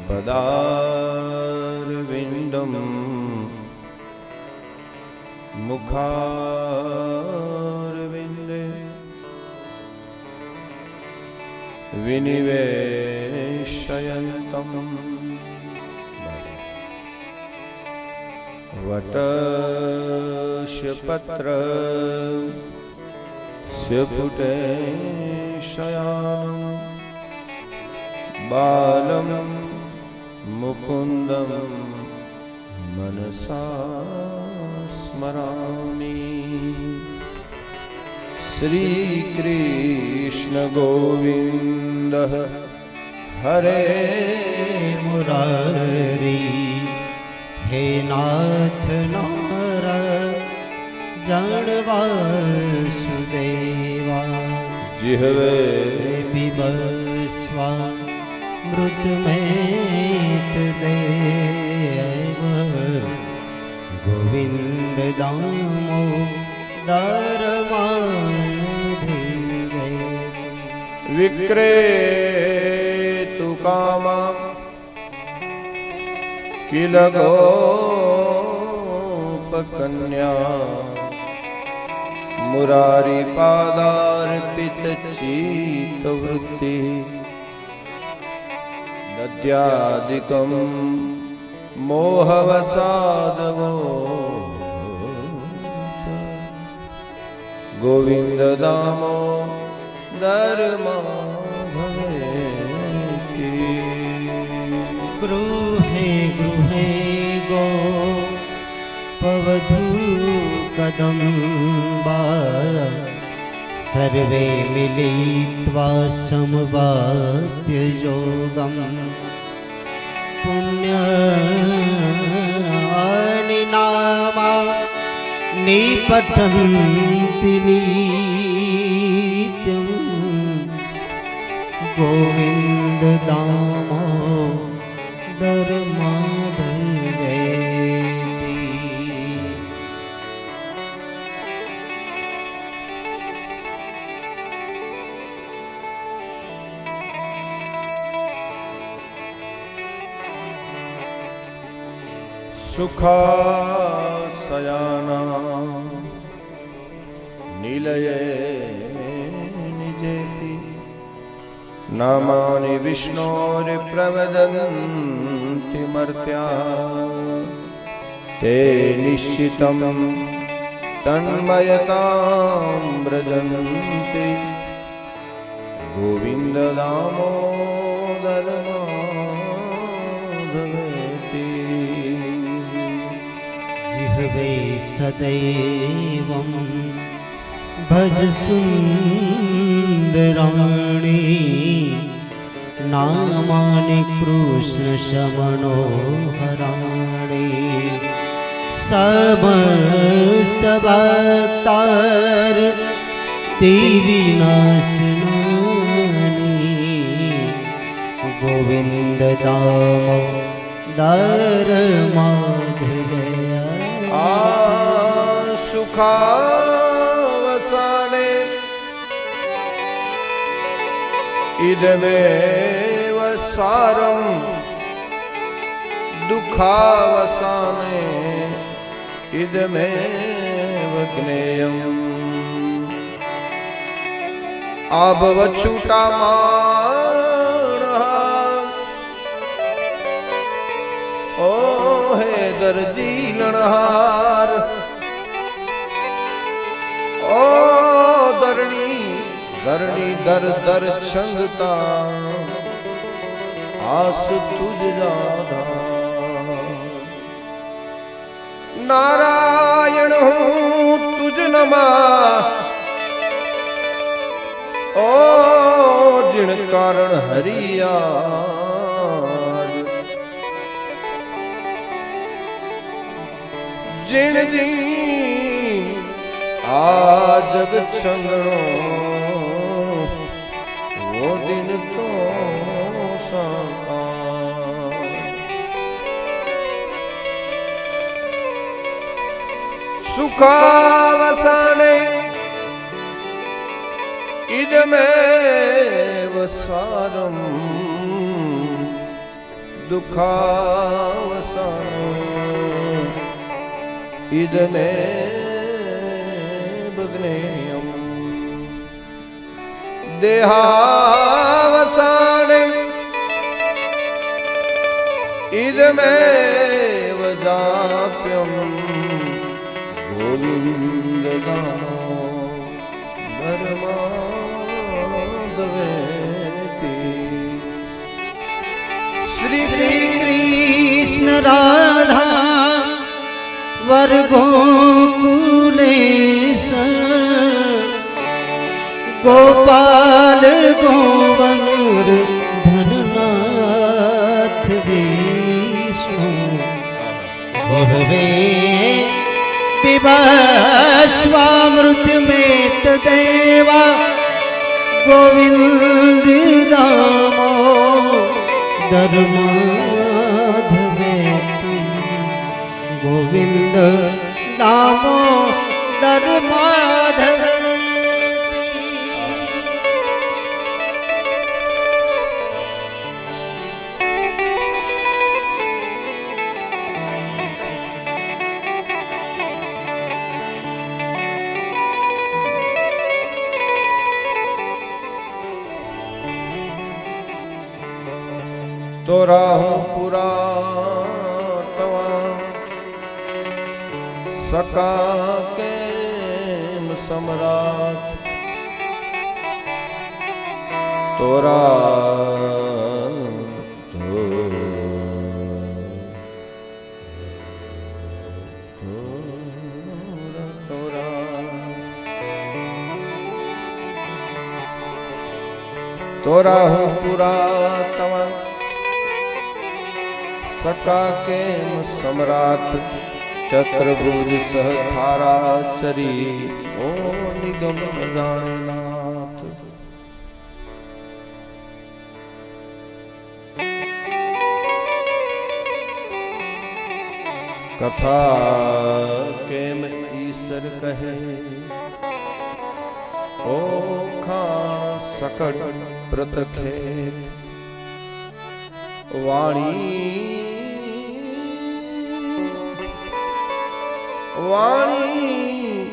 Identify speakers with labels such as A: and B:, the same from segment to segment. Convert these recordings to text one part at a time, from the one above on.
A: पदारविन्दं मुखारविन्दे विनिवेशयन्तं वटस्य पत्रस्य पुटेशयानं बालं मुकुन्दं मनसा स्मरामि। श्रीकृष्ण गोविन्द हरे
B: मुरारी, हे नाथ नारायण वासुदेवा।
A: जिह्वे
B: पिबस्वा मृतमेत देव, गोविंद दामोदर माधवे।
A: विक्रेतु कामा किल गोपकन्या, मुरारी पादार्पित चित्तवृत्ति। दद्यादिकं मोहवसादवो, गोविन्द दामोदर माधवेति।
B: गृहे गृहे गोपवधू कदम्बा, सर्वे मिलित्वा समवाप्य योगम्। पुण्यानि नामानि पठन्ति नित्यं, गोविन्द दामोदर माधवेति।
A: सुखासयाना निलये निजेति, नामानि विष्णोर्प्रवदन्ति मर्त्या। ते निश्चितं तन्मयतां व्रजन्ति, गोविन्द दामोदर माधवेति।
B: जिह्वे सदैवं भज सुन्दराणि, नामानि कृष्ण शमनोहराणि। समस्त भक्तार विनाशनानि, गोविन्द दामोदर माधवे।
A: सुखावसाने इदमेव सारं, दुःखावसाने इदमेव ज्ञेयम्। आभवच्छुटामाणः ओ हे दर्जीनहार, ओ धरणी धरणी दर दर छंदता, आस तुझ राधा। नारायण हूँ तुझ नमा, ओ जिन कारण हरिया। जिन दी आ जगत संगणो, वो दिन तो साकार। सुखावसाने इदमेव सारम्, दुःखावसानं इदमेव ज्ञेयम् देहावसाने इदमेव जाप्यम् गोविन्ददानो धर्मादवेति
B: श्री कृष्ण राधा वर गोकुलेश गोपाल गोवर धननाथ विष्णु बहवे विवस्वामृत में तदेवा गोविंद दामो धर्माधवे गोविंद दामो धर्माधवे
A: तो राहूं पुरा तवा सका केम सम्राट तोरा तोरा हूँ पुरा तवा सका केम सम्राट चतुर्भुज सह थारा चरी ओ निगम जानेनाथ कथा केम ईश्वर कहे ओ खान सकट प्रतखे वाणी वाणी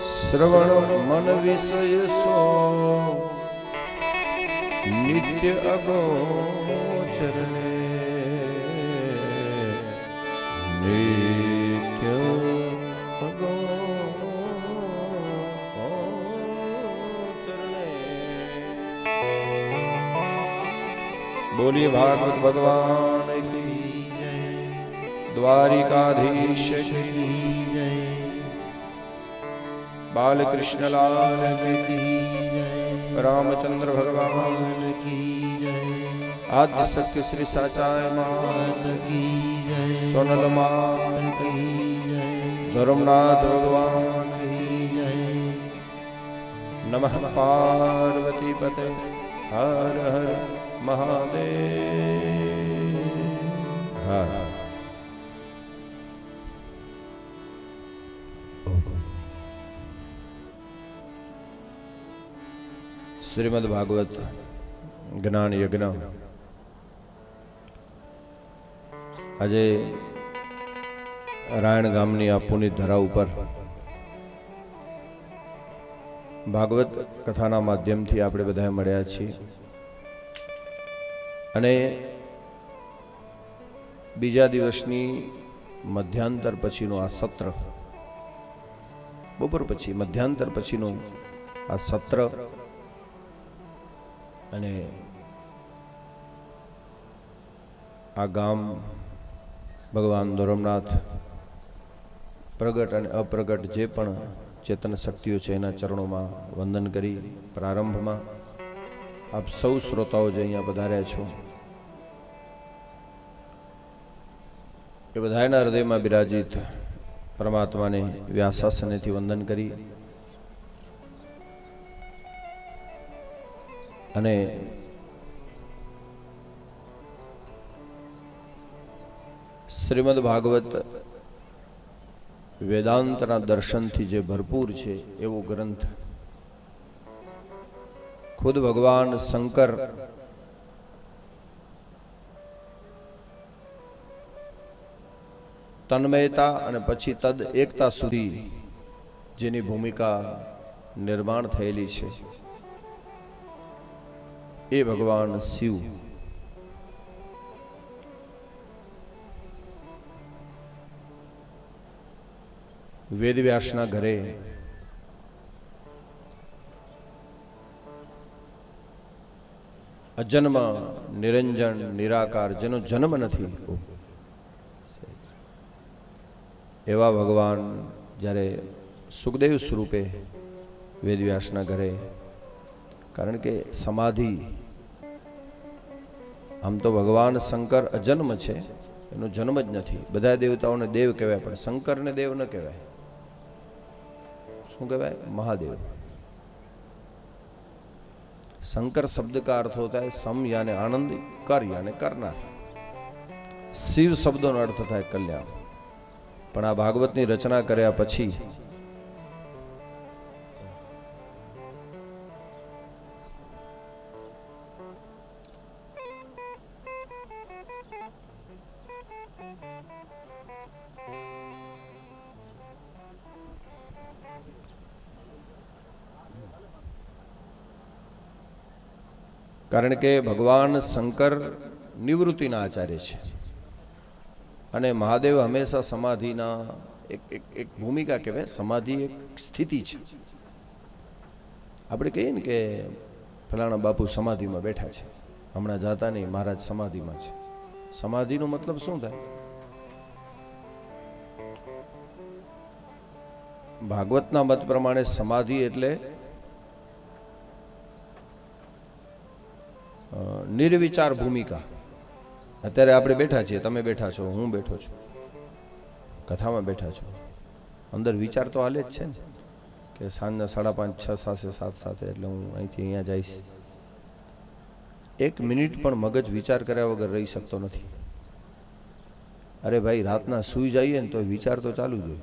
A: श्रवण मन विषय सो नित्य अगोचर नित्य बोलिए भागवत भगवान की द्वारिकाधीश की बालकृष्ण लाल की रामचंद्र भगवान की आद्य सत्य श्री साचाय मात की सोनल मात की धर्मनाथ भगवान की नमः पार्वती पते हर हर महादेव हर શ્રીમદ ભાગવત જ્ઞાન યજ્ઞ આજે રાયણ ગામની આ પુનિત ધરા ઉપર ભાગવત કથાના માધ્યમથી આપણે બધા મળ્યા છીએ અને બીજા દિવસની મધ્યાંતર પછીનું આ સત્ર બપોર પછી મધ્યાંતર પછીનું આ સત્ર અને આ ગામ ભગવાન ધર્મનાથ પ્રગટ અને અપ્રગટ જે પણ ચેતન શક્તિઓ છે એના ચરણોમાં વંદન કરી પ્રારંભમાં આપ સૌ શ્રોતાઓ જે અહીંયા પધાર્યા છો એ બધાના હૃદયમાં બિરાજિત પરમાત્માને વ્યાસાસનેથી વંદન કરી અને શ્રીમદ ભાગવત વેદાંતના દર્શનથી જે ભરપૂર છે એવો ગ્રંથ ખુદ ભગવાન શંકર તન્મયતા અને પછી તદ એકતા સુધી જેની ભૂમિકા નિર્માણ થયેલી છે એ ભગવાન શિવ. વેદવ્યાસના ઘરે અજન્મ નિરંજન નિરાકાર જેનો જન્મ નથી એવા ભગવાન જ્યારે સુખદેવ સ્વરૂપે વેદવ્યાસના ઘરે, કારણ કે સમાધિ, આમ તો ભગવાન શંકર અજન્મ છે, એનો જન્મ જ નથી. બધા દેવતાઓને દેવ કહેવાય પણ શંકરને દેવ ન કહેવાય. શું કહેવાય? મહાદેવ. शंकर शब्द का अर्थ होता है सम यानी आनंद, कर यानी करनार. शिव शब्दों अर्थ था कल्याण. पण आ भागवतनी रचना कर्या पछी कारण के भगवान शंकर निवृत्तिना आचार्य छे अने महादेव हमेशा समाधिना एक भूमिका कहेवाय. समाधि एक स्थिति छे. आपणे कहीए ने के फलाणा बापू समाधिमां बैठा छे, हमणां जाता नहीं, महाराज समाधिमां छे. समाधिनो मतलब शुं थाय? भागवतना मत प्रमाणे समाधि एटले निर्विचार भूमिका. अत्यारे आपणे बैठा छीए, तमे बैठा छो, हूँ बैठो छुं, कथामां बैठा छो, अंदर विचार तो हाले ज छे ने के सांजना 5:30 6 साथे 7 साथे एटले हूँ અહીંથી અહીંયા જઈશ. एक मिनिट पण मगज विचार कर्या वगर रही सकतो नथी. अरे भाई रातना सूई जाइए ने तो विचार तो चालू ज होय.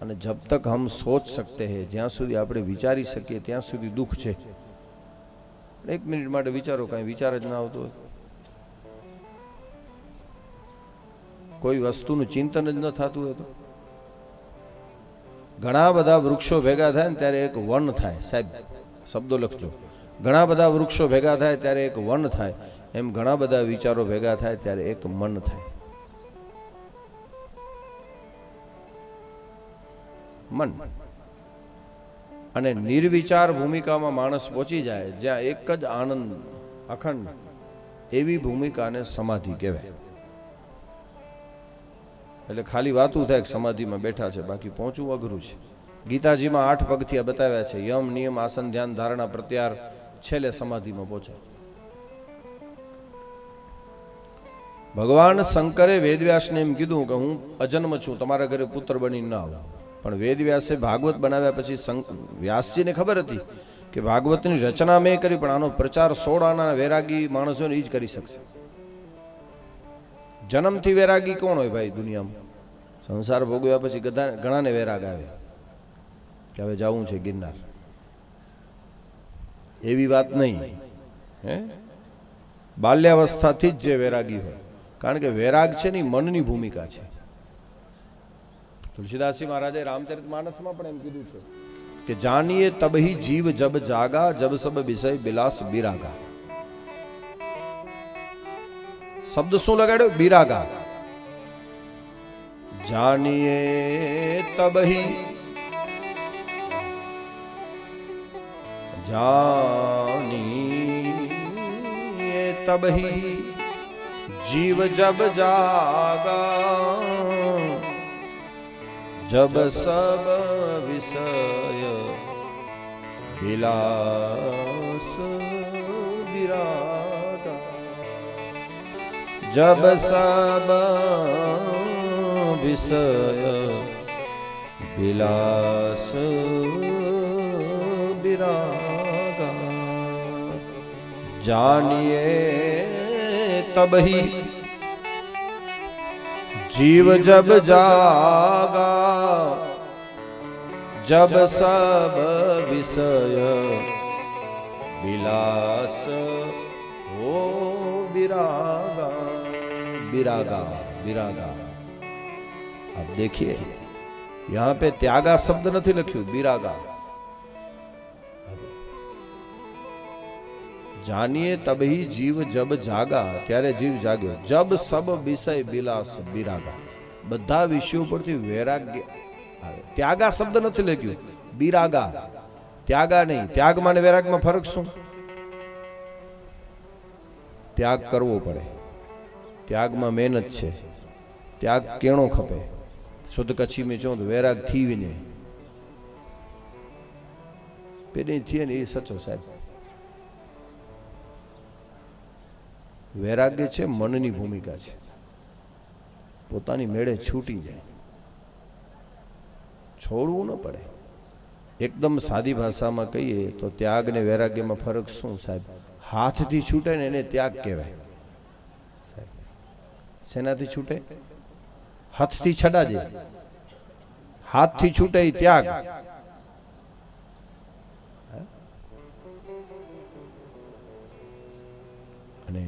A: अने जब तक हम सोच सकते हैं, ज्यां सुधी आपणे विचारी सकीए त्यां सुधी दुख छे. 1 मिनिट माटे विचारो, कहीं विचार ज ना आवतो होय, कोई वस्तुनुं चिंतन ज न थतुं होय तो घणा बधा वृक्षो भेगा थाय ने त्यारे एक वन थाय. साहेब शब्दो लखजो. घणा बधा वृक्षो भेगा थाय त्यारे एक वन थाय. एम घणा बधा विचारो भेगा थाय त्यारे एक मन थाय. मन અને નિર્વિચાર ભૂમિકામાં માણસ પહોંચી જાય જ્યાં એક જ આનંદ અખંડ, એવી ભૂમિકાને સમાધિ કહેવાય. એટલે ખાલી વાતું થાય કે સમાધિમાં બેઠા છે, બાકી પહોંચવું અઘરું છે. ગીતાજીમાં 8 પગથિયા બતાવ્યા છે. યમ નિયમ આસન ધ્યાન ધારણા પ્રત્યાર, છેલ્લે સમાધિમાં પહોંચે. ભગવાન શંકરે વેદવ્યાસને એમ કીધું કે હું અજન્મ છું, તમારા ઘરે પુત્ર બનીને ના આવું. પણ વેદવ્યાસે ભાગવત બનાવ્યા પછી વ્યાસજીને ખબર હતી કે ભાગવતની રચના મેં કરી, પણ આનો પ્રચાર 16 આના વૈરાગી માણસોને જ કરી શકશે. જન્મથી વૈરાગી કોણ હોય ભાઈ દુનિયામાં? સંસાર ભોગવ્યા પછી ઘણાને વૈરાગ આવે કે હવે જવું છે ગિરનાર. એવી વાત નહીં. હે, બાલ્યાવસ્થાથી જ જે વૈરાગી હોય, કારણ કે વૈરાગ છે ને મનની ભૂમિકા છે. तुलसीदास महाराजे रामचरितमानस में पण एम कीधुं छे कि जानिए तब ही जीव जब जागा, जब सब विषय विलास बिरागा. शब्द शू लगाड्यो? बिरागा. जानिए तब ही, जानिए तब ही जीव जब जागा, जब सब विषय विलास विरागा. जब सब विषय विलास विरागा. जानिए तब ही जीव जब जागा, जब सब विषय विलास हो विरागा. विरागा बिरागा। आप देखिए यहां पे त्यागा शब्द नहीं लख्यू, बिरागा। जानिए तब ही जीव जब जागा, त्यारे जीव जाग्यो। जब सब विषय बिलास बिरागा, બધા વિષયો પરથી વૈરાગ્ય આવે। ત્યાગા શબ્દ નથી લખ્યું, બિરાગા, ત્યાગા નહીં। ત્યાગમાં ને વૈરાગમાં ફરક શું? ત્યાગ કરવો પડે, ત્યાગમાં મહેનત છે, ત્યાગ કેણો ખપે। શુદ્ધ કચ્છી में चो तो वैराग थी विने पेने थी ने, ये सचो साहेब। वैराग्य छे मननी भूमिका छे, પોતાની મેળે છૂટી જાય, છોડવું ન પડે। એકદમ સાદી ભાષામાં કહીએ તો ત્યાગ ને વૈરાગ્યમાં ફરક શું સાહેબ? હાથથી છૂટે ને એને ત્યાગ કહેવાય। શેનાથી છૂટે? હાથથી છડાજે, હાથથી છૂટે એ ત્યાગ। અને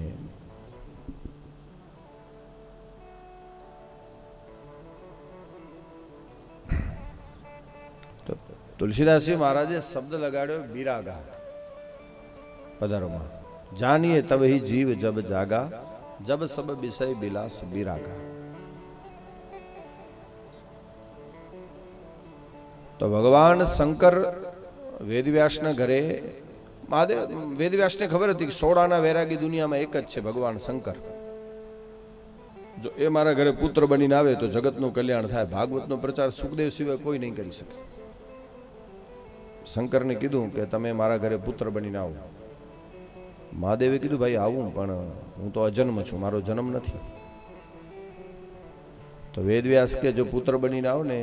A: तुलसीदास जी महाराजे शब्द लगाड़ो बिरागा। पधारों जानिए तब ही जीव जब जागा, जब सब विषय बिलास बिरागा। तो भगवान शंकर वेदव्यास ने घरे, महादेव वेदव्यास ने खबर थी कि 16 वैरागी दुनिया में एक ज छे, भगवान शंकर। जो ए मारा घरे पुत्र बनीने आवे तो जगतનું કલ્યાણ થાય। ભાગવતનો પ્રચાર સુખદેવ સિવાય કોઈ નહીં કરી શકે। શંકરને કીધું કે તમે મારા ઘરે પુત્ર બનીને આવો। મહાદેવે કીધું ભાઈ આવું, પણ હું તો અજન્મ છું, મારો જન્મ નથી। તો વેદવ્યાસ કે જો પુત્ર બનીને આવો ને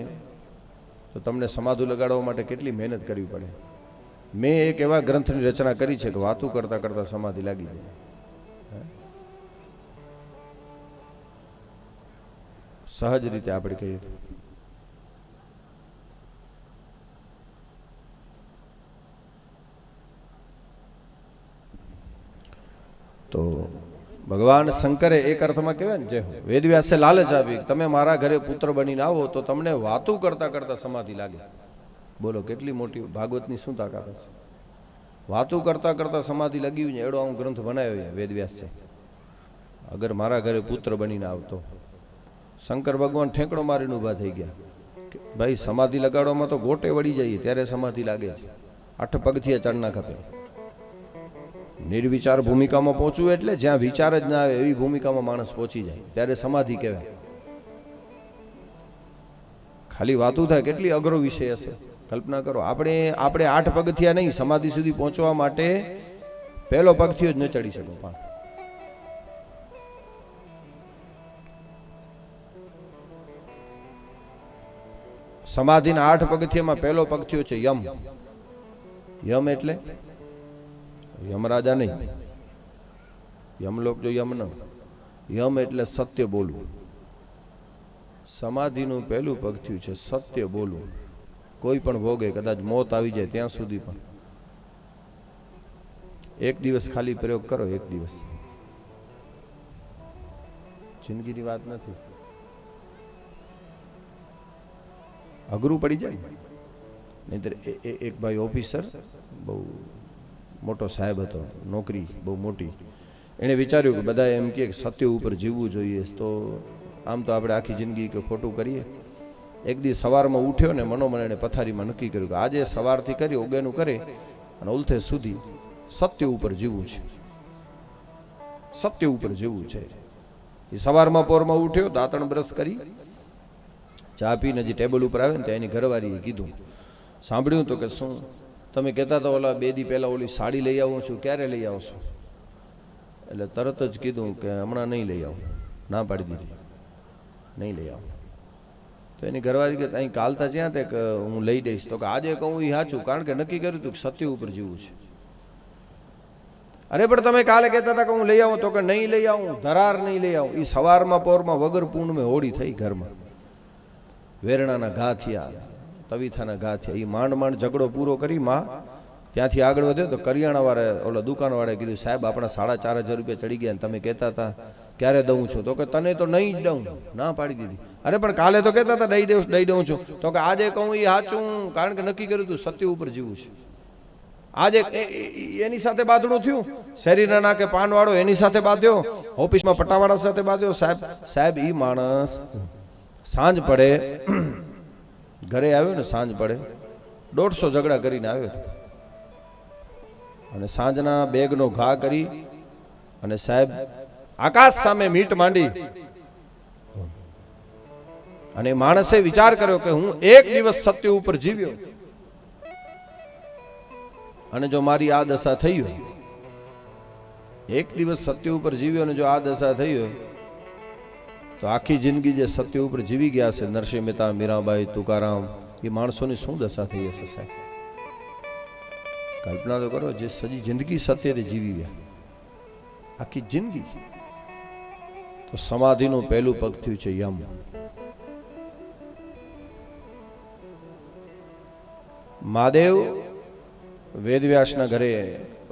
A: તો તમને સમાધિ લગાડવા માટે કેટલી મહેનત કરવી પડે। મેં એક એવા ગ્રંથની રચના કરી છે કે વાતું કરતા કરતા સમાધિ લાગી જાય। સહજ રીતે આપણે કહીએ તો ભગવાન શંકરે એક અર્થમાં કહેવાય ને, જે વેદવ્યાસે લાલચ આપી તમે મારા ઘરે પુત્ર બનીને આવો તો તમને વાતું કરતા કરતા સમાધિ લાગે। બોલો કેટલી મોટી ભાગવતની શું તાકાત છે? વાતું કરતા કરતા સમાધિ લગી ને એડો હું ગ્રંથ બનાવ્યો વેદવ્યાસ છે। અગર મારા ઘરે પુત્ર બનીને આવતો, શંકર ભગવાન ઠેકડો મારીને ઊભા થઈ ગયા કે ભાઈ સમાધિ લગાડવામાં તો ગોટે વળી જઈએ ત્યારે સમાધિ લાગે છે, 8 પગથિયા ચડના ખપે। નિર્વિચાર ભૂમિકામાં પહોંચવું એટલે જ્યાં વિચાર જ ના આવે એવી ભૂમિકામાં માણસ પહોંચી જાય ત્યારે સમાધિ કહેવાય। ખાલી વાતું થાય, કેટલી અઘરો વિષય હશે કલ્પના કરો। આપણે 8 પગથિયા નહીં, સમાધિ સુધી પહોંચવા માટે પહેલો પગથિયો જ ન ચડી શકો। પણ સમાધિના 8 પગથિયામાં પહેલો પગથિયો છે યમ। યમ એટલે યમરાજા નહીં, યમલોક જો યમ ન, યમ એટલે સત્ય બોલવું। સમાધિનું પહેલું પગથિયું છે સત્ય બોલવું। કોઈ પણ ભોગે કદાચ મોત આવી જાય ત્યાં સુધી પણ એક દિવસ ખાલી પ્રયોગ કરો, એક દિવસ, જિંદગીની વાત નથી, અઘરું પડી જાય। નહીતર એક ભાઈ ઓફિસર, બહુ મોટો સાહેબ હતો, નોકરી બહુ મોટી, એણે વિચાર્યું કે બધા એમ કે સત્ય ઉપર જીવવું જોઈએ, તો આમ તો આપણે આખી જિંદગી કે ખોટું કરીએ। એક દિવસ સવારમાં ઉઠ્યો ને મનોમન એને પથારીમાં નક્કી કર્યું કે આજે સવારથી કરી ઓગેનું કરે અને ઉલથે સુધી સત્ય ઉપર જીવવું છે, સત્ય ઉપર જીવવું છે। એ સવારમાં પોરમાં ઉઠ્યો, દાંતણ બ્રશ કરી, ચા પીને જે ટેબલ ઉપર આવે ને ત્યાં એની ઘરવાળીએ કીધું, સાંભળ્યું તો કે શું તમે કહેતા હતા ઓલા 2 દી પહેલા ઓલી સાડી લઈ આવું છું, ક્યારે લઈ આવશો? એટલે તરત જ કીધું કે હમણાં નહીં લઈ આવું, ના પાડી દીધી, નહીં લઈ આવું। તો એની ઘરવાળી કે અહીં કાલતા જ્યાં તે કે હું લઈ દઈશ, તો કે આજે કહું એ સાચું, કારણ કે નક્કી કર્યું હતું કે સત્ય ઉપર જીવવું છે। અરે પણ તમે કાલે કહેતા હતા કે હું લઈ આવું, તો કે નહીં લઈ આવું, ધરાર નહીં લઈ આવું। એ સવારમાં પોરમાં વગર પૂર્ણમે હોળી થઈ ઘરમાં, વેરણાના ઘા થયા, તવીથાના ઘા થયા। એ માંડ માંડ ઝઘડો પૂરો કરી માં ત્યાંથી આગળ વધ્યો તો કરિયાણા વાળા ઓલા દુકાનવાળાએ કીધું સાહેબ આપણા 4,500 રૂપિયા ચડી ગયા, તમે કહેતા હતા ક્યારે દઉં છું? તો કે તને તો નહીં જ દઉં, ના પાડી દીધી. અરે પણ કાલે તો કહેતા હતા દઈ દઉં છું. તો કે આજે કહું એ સાચું, કારણ કે નક્કી કર્યું તું સત્ય ઉપર જીવું છે. આજે એની સાથે બાંધણું થયું, શરીરના નાકે પાનવાળો એની સાથે બાંધ્યો, ઓફિસમાં પટાવાળા સાથે બાંધ્યો. સાહેબ ઈ માણસ સાંજ પડે ઘરે આવ્યો ને, સાંજ પડે 150 ઝઘડા કરીને આવ્યો અને સાંજના બેગનો ઘા કરી અને સાહેબ આકાશ સામે મીટ માંડી અને માણસે વિચાર કર્યો કે હું એક દિવસ સત્ય ઉપર જીવ્યો અને જો મારી આ દશા થઈ હોય, એક દિવસ સત્ય ઉપર જીવ્યો અને જો આ દશા થઈ હોય તો આખી જિંદગી જે સત્ય ઉપર જીવી ગયા છે નરસિંહ મહેતા, મીરાબાઈ, તુકારામ, એ માણસોની શું દશા થઈ હશે સાહેબ? કલ્પના તો કરો, જે સજી જિંદગી સત્યથી જીવી ગયા, આખી જિંદગી. તો સમાધિનું પહેલું પગ થયું છે યમ. મહાદેવ વેદવ્યાસના ઘરે,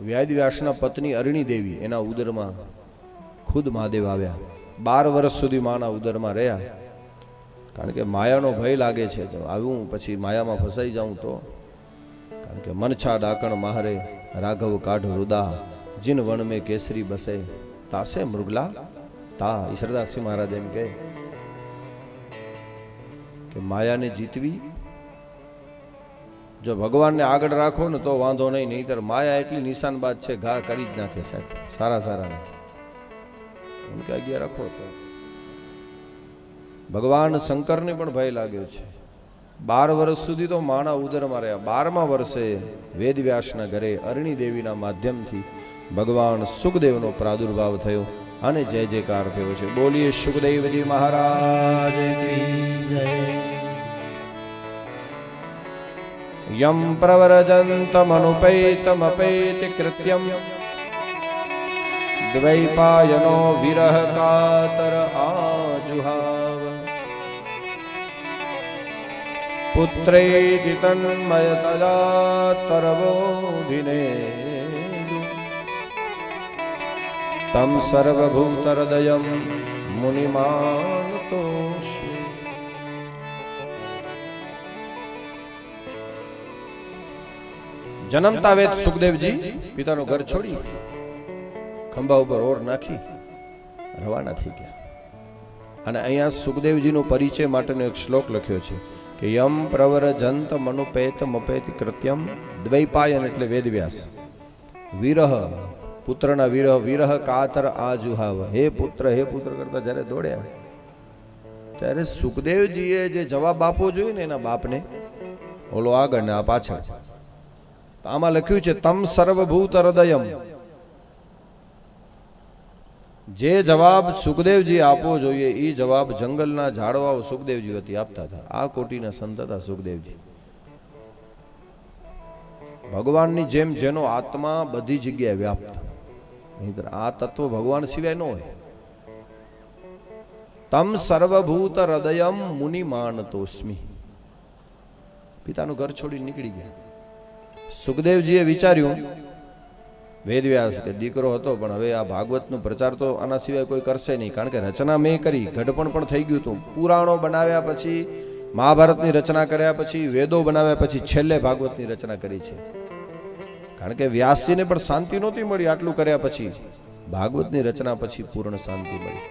A: વેદવ્યાસના પત્ની અરણી દેવી એના ઉદરમાં ખુદ મહાદેવ આવ્યા. 12 વર્ષ સુધી માના ઉદરમાં રહ્યા, કારણ કે માયાનો ભય લાગે છે. તો આવું પછી માયામાં ફસાઈ જાઉં તો, કારણ કે મનછા ડાકણ મારે રાઘવ કાઢ રુદા, જીન વણ મેં કેસરી બસે તાસે મૃગલા તા. ઈશ્વરદાસજી મહારાજ એમ કહે કે માયાને જીતવી, જો ભગવાનને આગળ રાખો ને તો વાંધો નહીં, નહીંતર માયા એટલી નિશાનબાજ છે, ઘા કરી જ નાખે સાહેબ સારા સારા. એમ કે આગળ રાખો તો ભગવાન શંકરને પણ ભય લાગ્યો છે. 12 વર્ષ સુધી તો માણા ઉદરમાં રહ્યા. 12મા વર્ષે વેદવ્યાસના ઘરે અરણી દેવીના માધ્યમથી ભગવાન સુખદેવનો પ્રાદુર્ભાવ થયો અને જય જયકાર થયો છે. બોલીએ સુખદેવજી મહારાજ કી જય. યમ પ્રવરજંતમનુપૈતમપૈતિ કૃત્યમ દ્વૈપાયનો વિરહ કાતર આજુહાવ પુત્રેતિ તન્મયતયા તરવોધિને તમ સર્વભૂતહૃદયમ મુનિમાનતોષિ. જન્મતા વેદ સુખદેવજી પિતાનું ઘર છોડી ખંભા ઉપર ઓર નાખી રવાના થઈ ગયા. અને અહીંયા સુખદેવજીનો પરિચય માટેનો એક શ્લોક લખ્યો છે કે યમ પ્રવરજંત મનુપેત મપેત કૃત્યમ દ્વૈપાયન એટલે વેદવ્યાસ, વિરહ પુત્રના વિરહ, વિરહ કાતર આજુહાવ. હે પુત્ર કરતા જ્યારે દોડ્યા ત્યારે સુખદેવજીએ જે જવાબ આપવો જોઈએ ને એના બાપને, ઓલો આગળ ને આ પાછળ. આમાં લખ્યું છે તમ સર્વભૂત હૃદયમ. જે જવાબ સુખદેવજી આપવો જોઈએ એ જવાબ જંગલના ઝાડવાઓ સુખદેવજી વતી આપતા હતા. આ કોટીના સંત હતા સુખદેવજી. ભગવાનની જેમ જેનો આત્મા બધી જગ્યાએ વ્યાપ્ત, નહીંતર આ તત્વ ભગવાન સિવાય ન હોય. તમ સર્વભૂત હૃદયમ મુનિ માનતોસ્મી. પિતાનું ઘર છોડી નીકળી ગયા. સુખદેવજીએ વિચાર્યું, વેદવ્યાસ કે દીકરો હતો પણ હવે આ ભાગવતનો પ્રચાર તો આના સિવાય કોઈ કરશે નહીં, કારણ કે રચના મેં કરી, ઘડપણ પણ થઈ ગયું હતું. પુરાણો બનાવ્યા પછી, મહાભારતની રચના કર્યા પછી, વેદો બનાવ્યા પછી છેલ્લે ભાગવતની રચના કરી છે. કારણ કે વ્યાસજીને પણ શાંતિ નહોતી મળી આટલું કર્યા પછી. ભાગવતની રચના પછી પૂર્ણ શાંતિ મળી.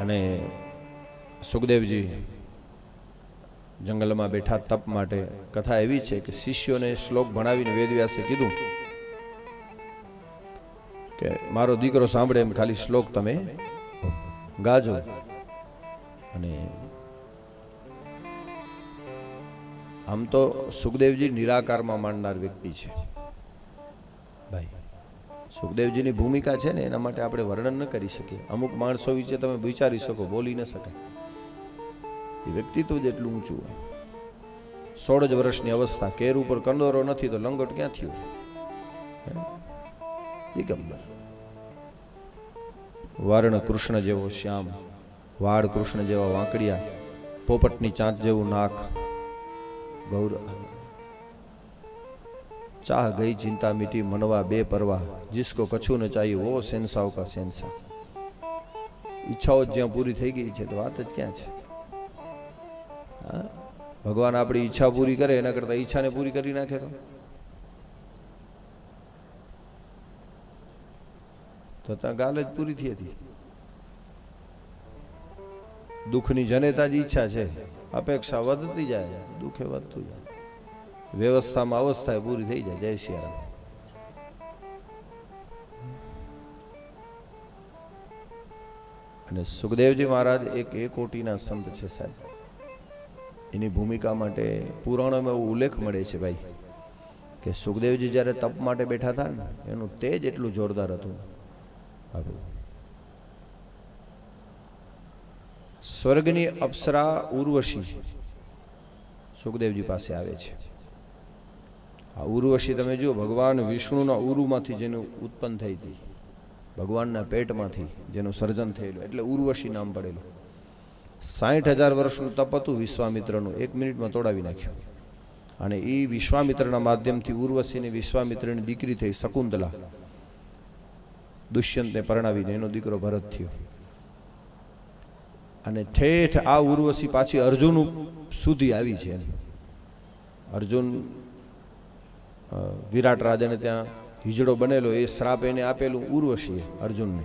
A: અને સુખદેવજી જંગલમાં બેઠા તપ માટે. કથા એવી છે કે શિષ્યોને શ્લોક ભણાવીને વેદવ્યાસે કીધું કે મારો દીકરો સાંભળે એમ ખાલી શ્લોક તમે ગાજો. અને આમ તો સુખદેવજી નિરાકારમાં માનનાર વ્યક્તિ છે ભાઈ. સુખદેવજીની ભૂમિકા છે ને એના માટે આપણે વર્ણન ન કરી શકીએ. અમુક માણસો વિશે તમે વિચારી શકો, બોલી ન શકાય. એ વ્યક્તિત્વ જ એટલું ઊંચું હોય. 16 જ વર્ષની અવસ્થા, કેર ઉપર કંદોરો નથી તો લંગોટ ક્યાંથી હોય? દિગંબર. વર્ણ કૃષ્ણ જેવો શ્યામ, વાળ કૃષ્ણ જેવા વાંકડિયા, પોપટની ચાંચ જેવું નાક, ગૌર चाह गई चिंता मिटी मनवा बे परवा जिसको कछु न चाहिए वो सेंसाओ का सेंसा। ઈચ્છાઓ જ્યાં પૂરી થઈ ગઈ છે તો વાત જ ક્યાં છે? હા, ભગવાન આપણી ઈચ્છા પૂરી કરે એના કરતા ઈચ્છાને પૂરી કરી નાખે તો ત્યાં ગાલ જ પૂરી થઈ હતી. દુઃખની જનેતા જ ઈચ્છા છે. અપેક્ષા વધતી જાય, દુઃખે વધતું જાય, વ્યવસ્થામાં અવસ્થા પૂરી થઈ જાય. જય શ્રી રામ. અને સુખદેવજી મહારાજ એક કોટીના સંત છે સાહેબ. એની ભૂમિકા માટે પુરાણોમાં એવો ઉલ્લેખ મળે છે ભાઈ કે સુખદેવજી જ્યારે તપ માટે બેઠા હતા ને એનું તેજ એટલું જોરદાર હતું. સ્વર્ગની અપ્સરા ઉર્વશી સુખદેવજી પાસે આવે છે. આ ઉર્વશી તમે જુઓ, ભગવાન વિષ્ણુના ઉરુમાંથી જેનું ઉત્પન્ન થઈ હતી, ભગવાનના પેટમાંથી જેનું સર્જન થયેલું એટલે ઉર્વશી નામ પડેલું. 60,000 વર્ષનું તપ હતું વિશ્વામિત્રનું, 1 મિનિટમાં તોડાવી નાખ્યું. અને એ વિશ્વામિત્રના માધ્યમથી ઉર્વશીની વિશ્વામિત્રની દીકરી થઈ શકુંતલા, દુષ્યંતને પરણાવીને એનો દીકરો ભરત થયો. અને ઠેઠ આ ઉર્વશી પાછી અર્જુન સુધી આવી છે. અર્જુન વિરાટ રાજાને ત્યાં હિજડો બનેલો, એ શ્રાપ એને આપેલું ઉર્વશીએ અર્જુનને.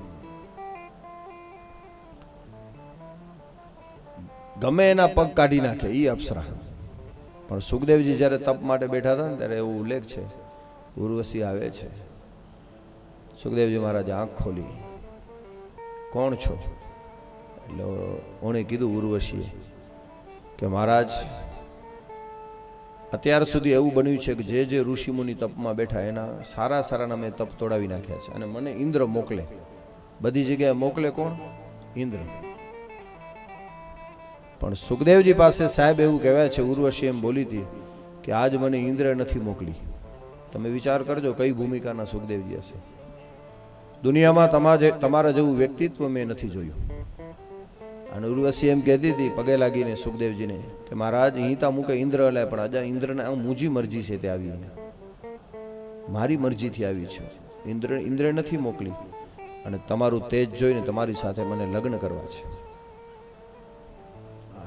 A: ગમે એના પગ કાઢી નાખે એ અપ્સરા. પણ સુખદેવજી જ્યારે તપ માટે બેઠા હતા ને ત્યારે એવો ઉલ્લેખ છે, ઉર્વશી આવે છે. સુખદેવજી મહારાજ આંખ ખોલી, કોણ છો? એટલે ઓણે કીધું ઉર્વશીએ કે મહારાજ અત્યાર સુધી એવું બન્યું છે કે જે ઋષિમુનિ તપમાં બેઠા એના સારાના મેં તપ તોડાવી નાખ્યા છે અને મને ઇન્દ્ર મોકલે. બધી જગ્યાએ મોકલે કોણ? ઇન્દ્ર. પણ સુખદેવજી પાસે સાહેબ એવું કહેવાય છે, ઉર્વશી એમ બોલી હતી કે આજ મને ઇન્દ્ર નથી મોકલી. તમે વિચાર કરજો કઈ ભૂમિકાના સુખદેવજી હશે. દુનિયામાં તમારા જેવું વ્યક્તિત્વ મેં નથી જોયું. અને ઉર્વશી એમ કહેતી હતી પગે લાગીને સુખદેવજીને કે મહારાજ હિતા મૂકે ઇન્દ્ર હલાય, પણ આજે ઇન્દ્રને આ મુજી મરજી છે તે આવી, મારી મરજીથી આવી છે. ઇન્દ્રે નથી મોકલી અને તમારું તેજ જોઈને તમારી સાથે મને લગ્ન કરવા છે.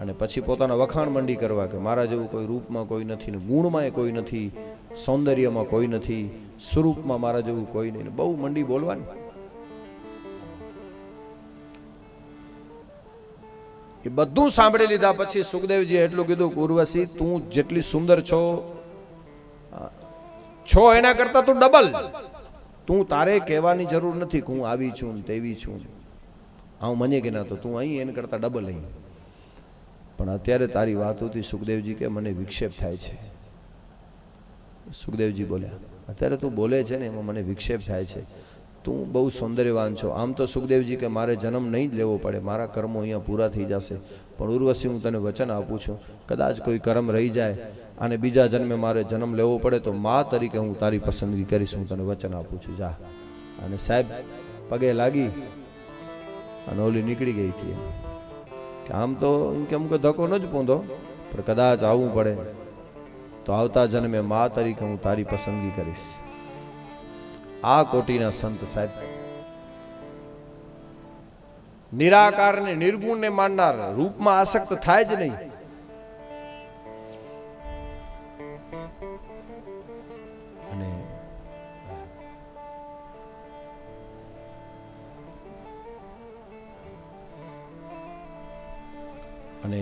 A: અને પછી પોતાના વખાણ મંડી કરવા કે મારા જેવું કોઈ રૂપમાં કોઈ નથી, ને ગુણમાં કોઈ નથી, સૌંદર્યમાં કોઈ નથી, સ્વરૂપમાં મારા જેવું કોઈ નહીં. બહુ મંડી બોલવાની. એ બધું સાંભળી લીધા પછી સુખદેવજીએ એટલું કીધું કે ઉર્વશી તું જેટલી સુંદર છો એના કરતા તું ડબલ. તું તારે કહેવાની જરૂર નથી કે હું આવી છું તેવી છું, હું મને કે ના, તો તું અહીં એને કરતા ડબલ અહીં. પણ અત્યારે તારી વાત હતી સુખદેવજી કે મને વિક્ષેપ થાય છે. સુખદેવજી બોલ્યા અત્યારે તું બોલે છે ને એમાં મને વિક્ષેપ થાય છે. તું બહુ સૌંદર્યવાન છો. આમ તો સુખદેવજી કે મારે જન્મ નહીં જ લેવો પડે, મારા કર્મો અહીંયા પૂરા થઈ જશે. પણ ઉર્વશી હું તને વચન આપું છું, કદાચ કોઈ કર્મ રહી જાય અને બીજા જન્મે મારે જન્મ લેવો પડે તો મા તરીકે હું તારી પસંદગી કરીશ. હું તને વચન આપું છું, જા. અને સાહેબ પગે લાગી અને ઓલી નીકળી ગઈ હતી કે આમ તો કેમ કે ધક્કો ન જ પૂંધો, પણ કદાચ આવવું પડે તો આવતા જન્મે મા તરીકે હું તારી પસંદગી કરીશ. આ કોટીના સંત સાહેબ, નિરાકાર ને નિર્ગુણ ને માનનાર, રૂપમાં આસક્ત થાય જ નહીં. અને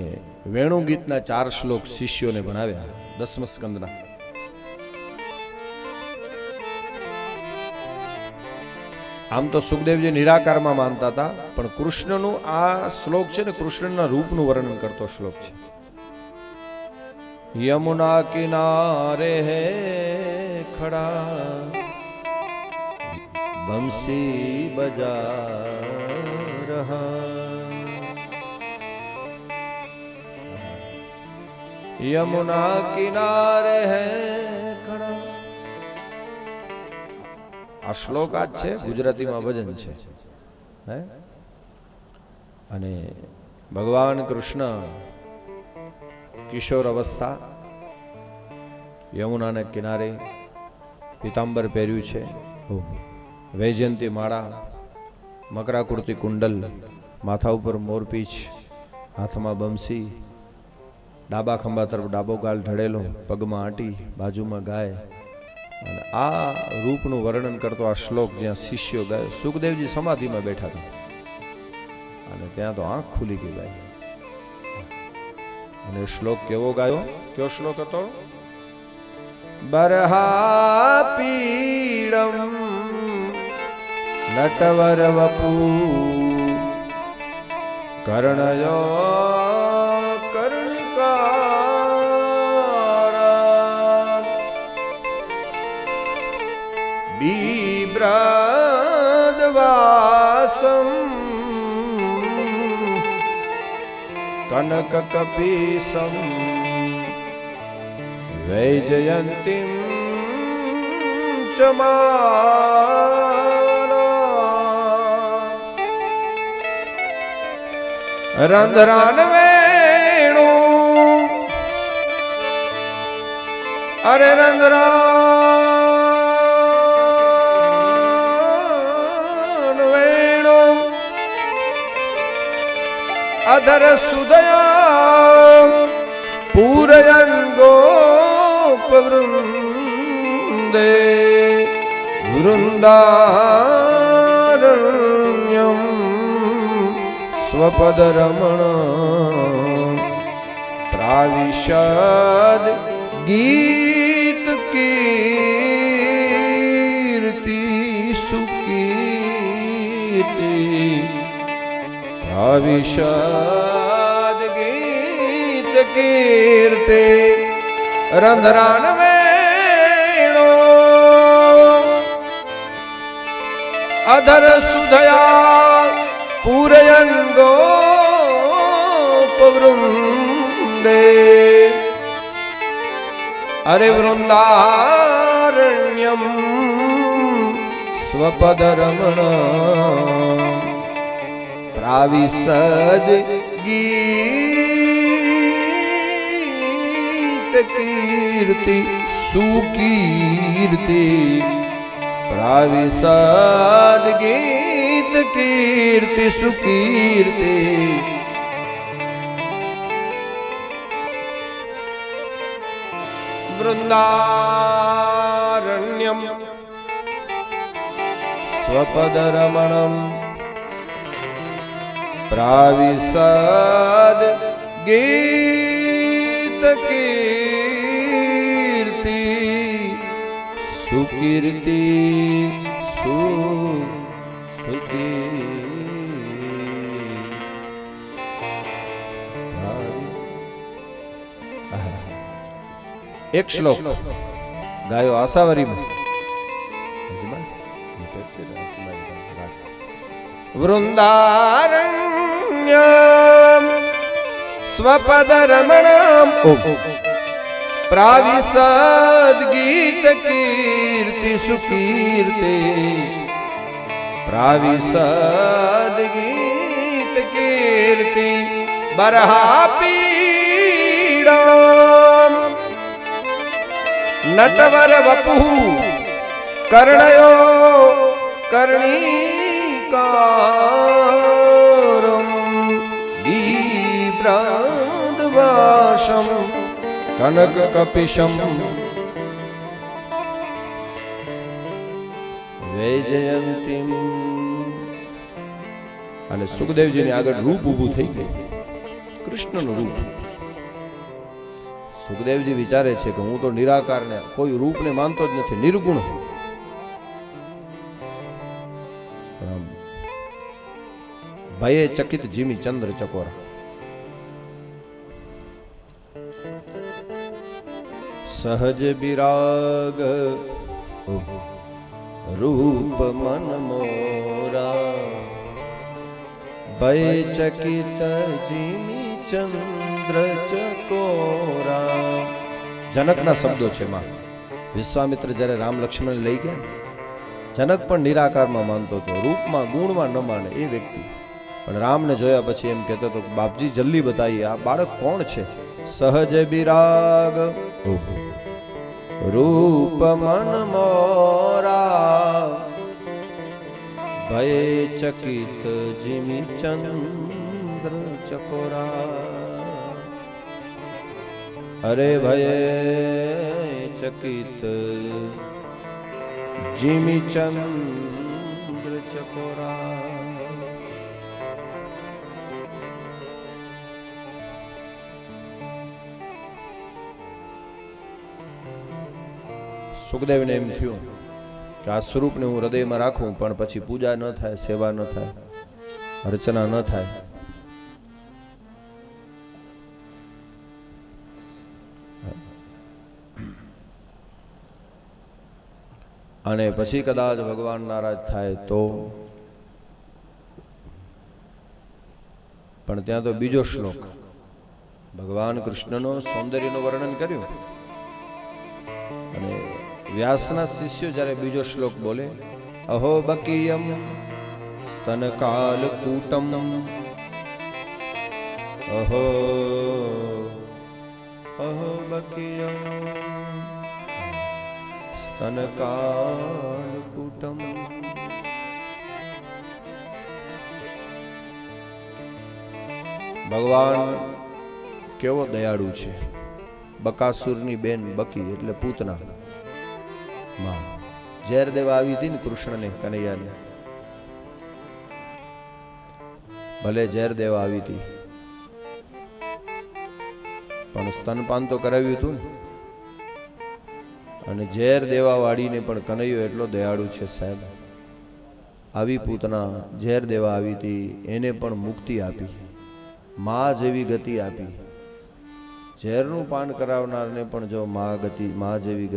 A: વેણુ ગીતના 4 શ્લોક શિષ્યોને ભણાવ્યા 10મા સ્કંદના. આમ તો સુખદેવજી નિરાકારમાં માનતા હતા, પણ કૃષ્ણનું આ શ્લોક છે ને કૃષ્ણના રૂપનું વર્ણન કરતો શ્લોક છે. યમુના કિનારે હે ખડા બંસી બજા રહા, યમુના કિનારે હે ખડા. આ શ્લોક જ છે, ગુજરાતીમાં ભજન છે. હે અને ભગવાન કૃષ્ણ કિશોર અવસ્થા યમુનાના કિનારે પીતાંબર પહેર્યું છે, વૈજયંતી માળા, મકરાકૃતિ કુંડલ, માથા ઉપર મોરપીંછ, હાથમાં બંસી, ડાબા ખંભા તરફ ડાબો ગાલ ઢળેલો, પગમાં આંટી, બાજુમાં ગાય. અને આ રૂપનું વર્ણન કરતો આ શ્લોક જ્યાં શિષ્યો ગાયો, સુખદેવજી સમાધિમાં બેઠા હતા અને ત્યાં તો આંખ ખુલી ગઈ ભાઈ. અને શ્લોક કેવો ગાયો? કયો શ્લોક હતો? બરહા પીડમ નટવર વપુ કર્ણયો કર્ણિકાર બિભ્રદવાસમ કનક કપીસમ વૈજયંતીમ ચમારા રંધરાન વેણુ અરે રંધરાન વેણુ અધર સુદયા પૂરયન ગોપવૃંદે વૃંદારણ્યમ સ્વપદરમણ પ્રાવિશદ ગીત કીર્તિ સુકીર્તિ પ્રાવિશદ ગીત કીર્તિ રંધરાન વેણો અધર સુધયા પૂરયન ગોપવૃંદે અરે વૃંદારણ્યમ સ્વપદરમણ પ્રાવિશદ ગીત કીર્તિ સુકીર્તિ પ્રાવિશદ ગીત કીર્તિ સુકીર્તિ વૃંદારણ્યમ સ્વપદરમણમ પ્રાવિશદ ગીત કીર્તિ સુકીર્તિ એક શ્લોક ગાયો આસાવરીમાં. વૃંદારણ્યમ સ્વપદરમણમ પ્રાવિશદ ગીત કીર્તિ સુકીર્તિ પ્રાવિશદ ગીત કીર્તિ બરહા પીડમ નટવર વપુ કર્ણયો કર્ણિકારમ બિભ્રદવાસમ કનક કપિશમ વૈજયંતીમ. અને સુખદેવજીની આગળ રૂપ ઊભું થઈ ગયું, કૃષ્ણનું રૂપ. સુખદેવજી વિચારે છે કે હું તો નિરાકારને કોઈ રૂપને માનતો જ નથી, નિર્ગુણ. ભયે ચકિત જીમી ચંદ્ર ચકોરા. સહજ વિરાગ રૂપ મન મોરા ભય ચકિત જીમી ચંદ્ર ચકોરા. જનકના શબ્દો છે માં. વિશ્વામિત્ર જ્યારે રામ લક્ષ્મણ લઈ ગયા, જનક પણ નિરાકારમાં માનતો હતો, રૂપમાં ગુણમાં ન માને એ વ્યક્તિ. પણ રામને જોયા પછી એમ કહેતો હતો, બાપજી જલ્દી બતાવીએ આ બાળક કોણ છે? સહજ વિરાગ રૂપ મન મોરા ભય ચકિત જીમી ચંદ્ર ચકોરા અરે ભય ચકિત જીમી ચંદ્ર ચકોરા સુખદેવને એમ થયું કે આ સ્વરૂપને હું હૃદયમાં રાખું પણ પછી પૂજા ન થાય, સેવા ન થાય, અર્ચના ન થાય. અને પછી કદાચ ભગવાન નારાજ થાય તો. પણ ત્યાં તો બીજો શ્લોક ભગવાન કૃષ્ણનો સૌંદર્યનું વર્ણન કર્યું અને વ્યાસના શિષ્યો જ્યારે બીજો શ્લોક બોલે અહો બકીયમ સ્તનકાલ કૂટમ અહો અહો બકીયમ સ્તનકાલ કૂટમ. ભગવાન કેવો દયાળુ છે. બકાસુરની બેન બકી એટલે પૂતના માં ઝેર દેવા આવી હતી ને કૃષ્ણને, કનૈયાને. ભલે ઝેર દેવા આવી હતી પણ સ્તનપાન તો કરાવ્યું હતું ને. અને ઝેર દેવા વાળીને પણ કનૈયો એટલો દયાળુ છે સાહેબ. આવી પૂતના ઝેર દેવા આવી હતી એને પણ મુક્તિ આપી, મા જેવી ગતિ આપી. ઝેરનું પાન કરાવનારને પણ જો મા જેવી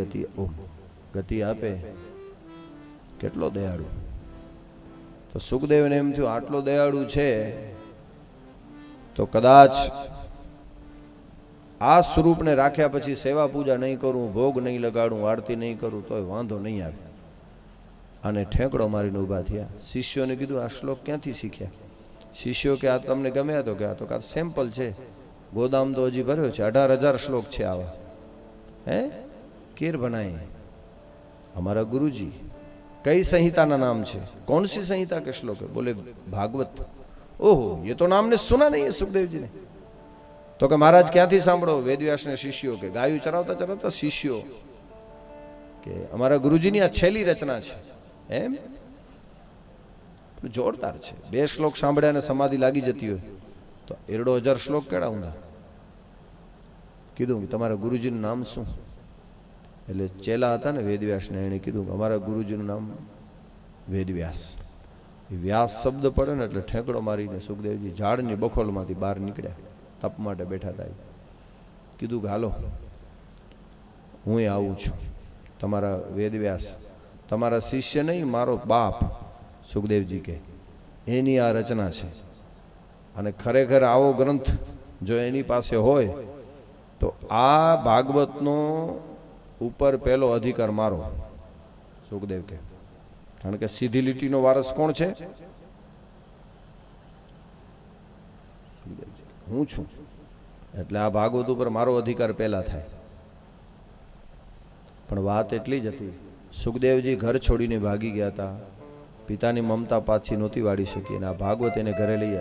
A: ગતિ આપે, કેટલો દયાળુ. તો સુખદેવને એમ થયું આટલો દયાળુ છે તો કદાચ આ સ્વરૂપને રાખ્યા પછી સેવા પૂજા નહીં કરું, ભોગ નહીં લગાડું, આરતી નહીં કરું તોય વાંધો નહીં આવે. અને ઠેકડો મારીને ઊભા થયા. શિષ્યોને કીધું આ શ્લોક ક્યાંથી શીખ્યા? શિષ્યો કે આ તમને ગમ્યા તો કે આ તો કાં સેમ્પલ છે, ગોદામ તો હજી ભર્યો છે, 18,000 શ્લોક છે આવા. હે કેર બનાય हमारा गुरुजी. कई संहिता ना नाम छे? कौन सी संहिता के श्लोक है? बोले भागवत. ओहो, ये तो नाम ने सुना नहीं है सुखदेव जी ने. तो कि महाराज क्या थी सांभळो? वेदव्यास ने शिष्यो के गायु चरावता चरावता शिष्यो के हमारा गुरुजी ની આ છેલ્લી રચના છે. એમ જોરદાર છે. 2 શ્લોક સાંભળ્યા ને સમાધિ લાગી જતી હોય તો 1,000 શ્લોક કેળા ઊંધા. કીધું તમારા ગુરુજીનું નામ શું? એટલે ચેલા હતા ને વેદવ્યાસને, એણે કીધું કે અમારા ગુરુજીનું નામ વેદવ્યાસ. વ્યાસ શબ્દ પડે ને એટલે ઠેકડો મારીને સુખદેવજી ઝાડની બખોલમાંથી બહાર નીકળ્યા. તપ માટે બેઠા હતા. કીધું કે હાલો હું આવું છું. તમારા વેદવ્યાસ તમારા શિષ્ય નહીં, મારો બાપ સુખદેવજી કે એની આ રચના છે. અને ખરેખર આવો ગ્રંથ જો એની પાસે હોય તો આ ભાગવતનો ઉપર પહેલો અધિકાર મારો. સુખદેવ કે કારણ કે સીધી લીટીનો વારસ કોણ છે? હું છું. એટલે આ ભાગવત ઉપર મારો અધિકાર પહેલા થાય. પણ વાત એટલી જ હતી, સુખદેવજી ઘર છોડીને ભાગી ગયા હતા. પિતાની મમતા પાછી નહોતી વાળી શકી અને આ ભાગવત એને ઘરે લઈ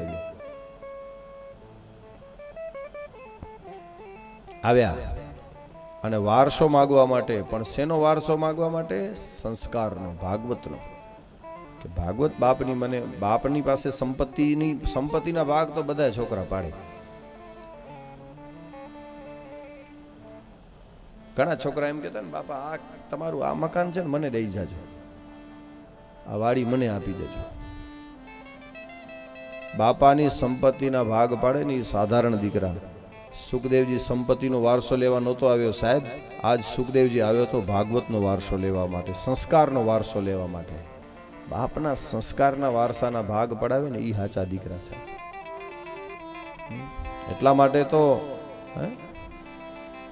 A: આવ્યા. અને વારસો માગવા માટે. પણ શેનો વારસો માગવા માટે? સંસ્કારનો, ભાગવતનો. કે ભાગવત બાપની પાસે સંપત્તિના ભાગ તો બધા છોકરા પાડે. ઘણા છોકરા એમ કહેતા ને બાપા આ તમારું આ મકાન છે ને મને દઈ જાજો, આ વાડી મને આપી દેજો. બાપાની સંપત્તિના ભાગ પાડે ને એ સાધારણ દીકરા. સુખદેવજી સંપત્તિનો વારસો લેવા નહોતો આવ્યો સાહેબ. આજ સુખદેવજી આવ્યો તો ભાગવતનો વારસો લેવા માટે, સંસ્કારનો વારસો લેવા માટે. બાપના સંસ્કારના વારસાના ભાગ પડાવે ને એ હાચા દીકરા છે. એટલા માટે તો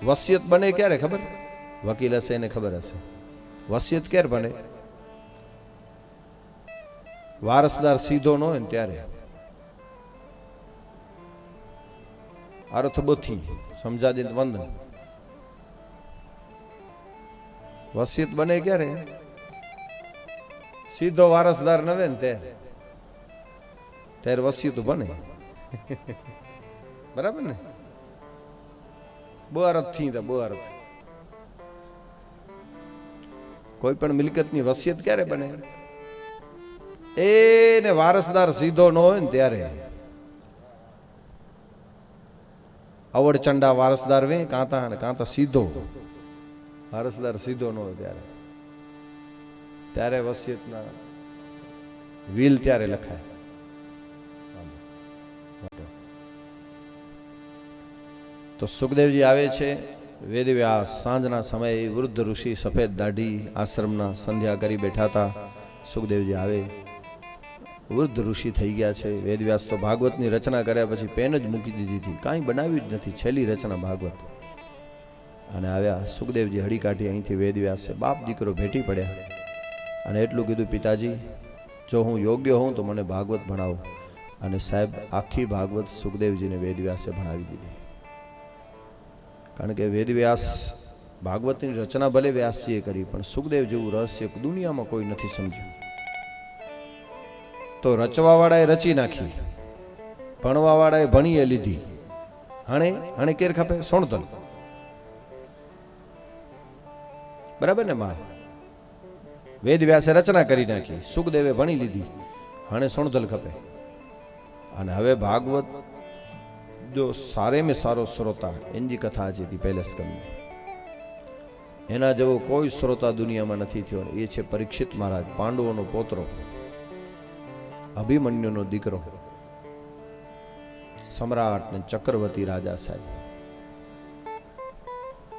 A: વસિયત બને ક્યારે ખબર? વકીલ હશે એને ખબર હશે. વસિયત ક્યારે બને? વારસદાર સીધો ન હોય ને ત્યારે. અર્થ બથી સમજાદી વંદન. વસિયત બને ક્યારે? સીધો વારસદાર નવે ને ત્યારે વસિયત બને. બરાબર ને? બહારત થી બહારત કોઈ પણ મિલકતની વસિયત ક્યારે બને? એને વારસદાર સીધો ન હોય ને ત્યારે. અવડચંડા વારસદાર વે કાંતા અને કાંતા સીધો વારસદાર સીધો ન હોય ત્યારે વસિયતના વિલ ત્યારે લખાય. તો સુખદેવજી આવે છે. વેદવ્યાસ સાંજના સમયે વૃદ્ધ ઋષિ સફેદ દાઢી આશ્રમના સંધ્યા કરી બેઠા હતા. સુખદેવજી આવે. વૃદ્ધ ઋષિ થઈ ગયા છે. વેદવ્યાસ તો ભાગવતની રચના કર્યા પછી પેન જ મૂકી દીધી હતી, કાંઈ બનાવ્યું જ નથી. છેલ્લી રચના ભાગવત. અને આવ્યા સુખદેવજી હળી કાઢી અહીંથી. વેદવ્યાસે બાપ દીકરો ભેટી પડ્યા અને એટલું કીધું, પિતાજી જો હું યોગ્ય હોઉં તો મને ભાગવત ભણાવો. અને સાહેબ આખી ભાગવત સુખદેવજીને વેદવ્યાસે ભણાવી દીધી. કારણ કે વેદવ્યાસ ભાગવતની રચના ભલે વ્યાસજીએ કરી, પણ સુખદેવ જેવું રહસ્ય દુનિયામાં કોઈ નથી સમજ્યું. તો રચવા વાળાએ રચી નાખી, ભણવા વાળાએ ભણીએ લીધી. હણે કેર ખપે સોણતલ. બરાબર ને માં? વેદવ્યાસે રચના કરી નાખી, સુખદેવે ભણી લીધી, હણે સોણતલ ખપે. અને હવે ભાગવત જો સારે મેં સારો શ્રોતા એની કથા આજે હતી પહેલે સ્કંદ. એના જેવો કોઈ શ્રોતા દુનિયામાં નથી થયો. એ છે પરીક્ષિત મહારાજ, પાંડવોનો પોતરો, અભિમન્યુનો દીકરો, સમ્રાટ ને ચક્રવર્તી રાજા સાહેબ,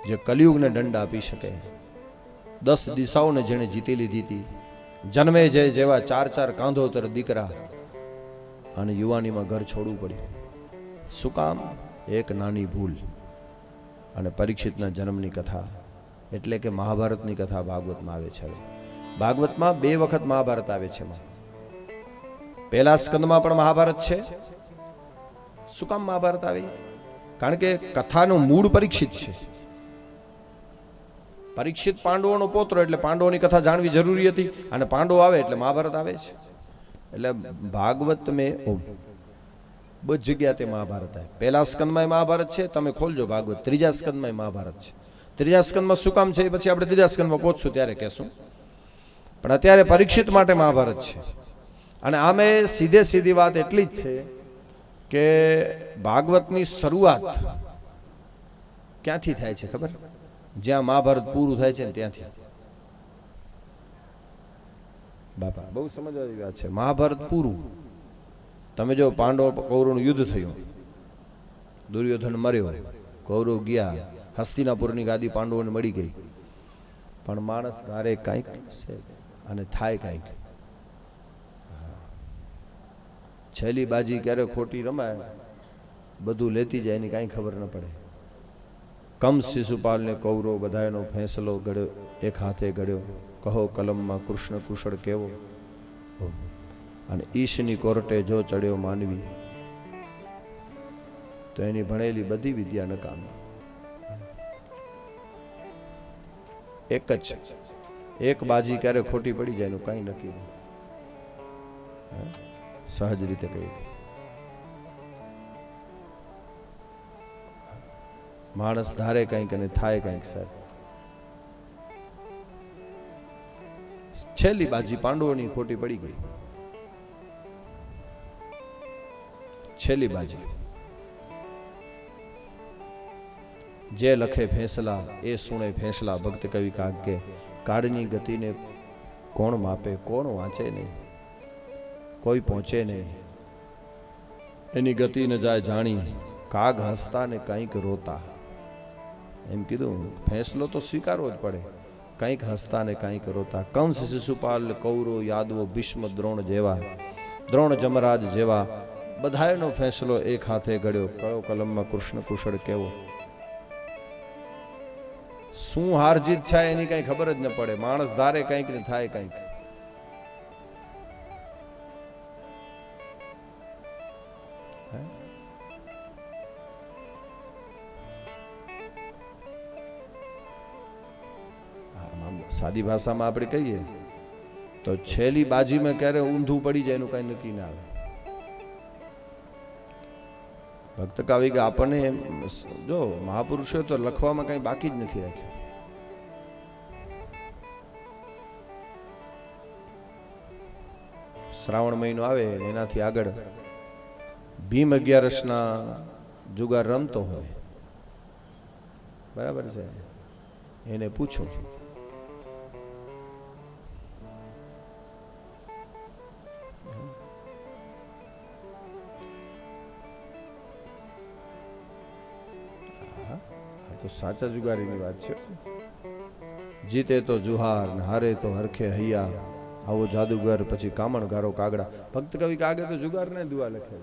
A: જે કલિયુગને દંડ આપી શકે. 10 દિશાઓને જેણે જીતી લીધી હતી. જન્મે જય જેવા 4 કાંધોતર દીકરા, અને યુવાનીમાં ઘર છોડવું પડ્યું. શું કામ? એક નાની ભૂલ. અને પરીક્ષિતના જન્મની કથા એટલે કે મહાભારતની કથા ભાગવતમાં આવે છે. ભાગવતમાં 2 વખત મહાભારત આવે છે. પહેલા સ્કંદમાં પણ મહાભારત છે. શું કામ મહાભારત આવે? કારણ કે કથાનું મૂળ પરીક્ષિત છે. પરીક્ષિત પાંડવોનો પોત્ર એટલે પાંડવોની કથા જાણવી જરૂરી હતી. અને પાંડવો આવે એટલે મહાભારત આવે છે. એટલે ભાગવત મેં બધી જગ્યા તે મહાભારત આવે. પહેલા સ્કંદમાં મહાભારત છે, તમે ખોલજો ભાગવત. ત્રીજા સ્કંદમાં મહાભારત છે. ત્રીજા સ્કંદમાં શું કામ છે એ પછી આપણે ત્રીજા સ્કંદમાં પહોંચશું ત્યારે કહેશું. પણ અત્યારે પરીક્ષિત માટે મહાભારત છે. અને આમે સીધી વાત એટલી જ છે કે ભાગવતની શરૂઆત ક્યાંથી થાય છે ખબર? જ્યાં મહાભારત પૂરું થાય છે ને ત્યાંથી. બાપા બહુ સમજવાની વાત છે. મહાભારત પૂરું તમે જો, પાંડવ કૌરવનું યુદ્ધ થયું, દુર્યોધન મર્યો, કૌરવ ગયા, હસ્તિનાપુરની ગાદી પાંડવોને મળી ગઈ. પણ માણસ ધારે કંઈક છે અને થાય કંઈક. છેલ્લી બાજી ક્યારે ખોટી રમાય, બધું લેતી જાય એની કાંઈ ખબર ન પડે. કમ શિશુપાલને કૌરવ બધાયનો ફેંસલો ઘડ્યો, એક હાથે ઘડ્યો, કહો કલમમાં કૃષ્ણ કુશળ કેવો. અને ઈશની કોર્ટે જો ચડ્યો માનવી, તો એની ભણેલી બધી વિદ્યા નકામી. એક જ એક બાજી ક્યારે ખોટી પડી જાય એનું કાંઈ નક્કી નહીં. સહજ રીતે કહ્યું. માણસ ધારે કંઈક અને થાય કંઈક. સાહેબ છેલ્લી બાજી પાંડવોની ખોટી પડી ગઈ. છેલ્લી બાજી. જે લખે ફેંસલા એ સુણે ફેંસલા. ભક્ત કવિ કાગ કે કાળની ગતિને કોણ માપે, કોણ વાંચે નહીં, કોઈ પહોંચે નહીં. એની ગતિ ન જાય જાણી, કાગ હસતા ને કંઈક રોતા. એમ કીધું ફેંસલો તો સ્વીકારવો જ પડે. કંઈક હસતા ને કંઈક રોતા. કંસ શિશુપાલ કૌરવ યાદવો ભીષ્મ દ્રોણ જેવા, દ્રોણ જમરાજ જેવા બધાયનો ફેંસલો એક હાથે ઘડ્યો, કળો કલમમાં કૃષ્ણ કુશળ કેવો. શું હાર જીત છે એની કઈ ખબર જ ન પડે. માણસ ધારે કંઈક ને થાય કંઈક. સાદી ભાષામાં આપણે કહીએ તો છેલ્લી બાજીમાં ક્યારે ઊંધું પડી જાય એનું કઈ નક્કી ના આવે. ભક્ત કવિ કે આપણને જો મહાપુરુષો તો લખવામાં કઈ બાકી જ નથી રાખ્યું. શ્રાવણ મહિનો આવે એનાથી આગળ ભીમ 11ના જુગાર રમતો હોય, બરાબર છે, એને પૂછો તો સાચા જુગારીની વાત છે. જીતે તો જુહાર ને હારે તો હરખે હૈયા, આવો જાદુગર પછી કામણગારો કાગડા. ભક્ત કવિ કાગે તો જુગાર ને દુઆ લખે,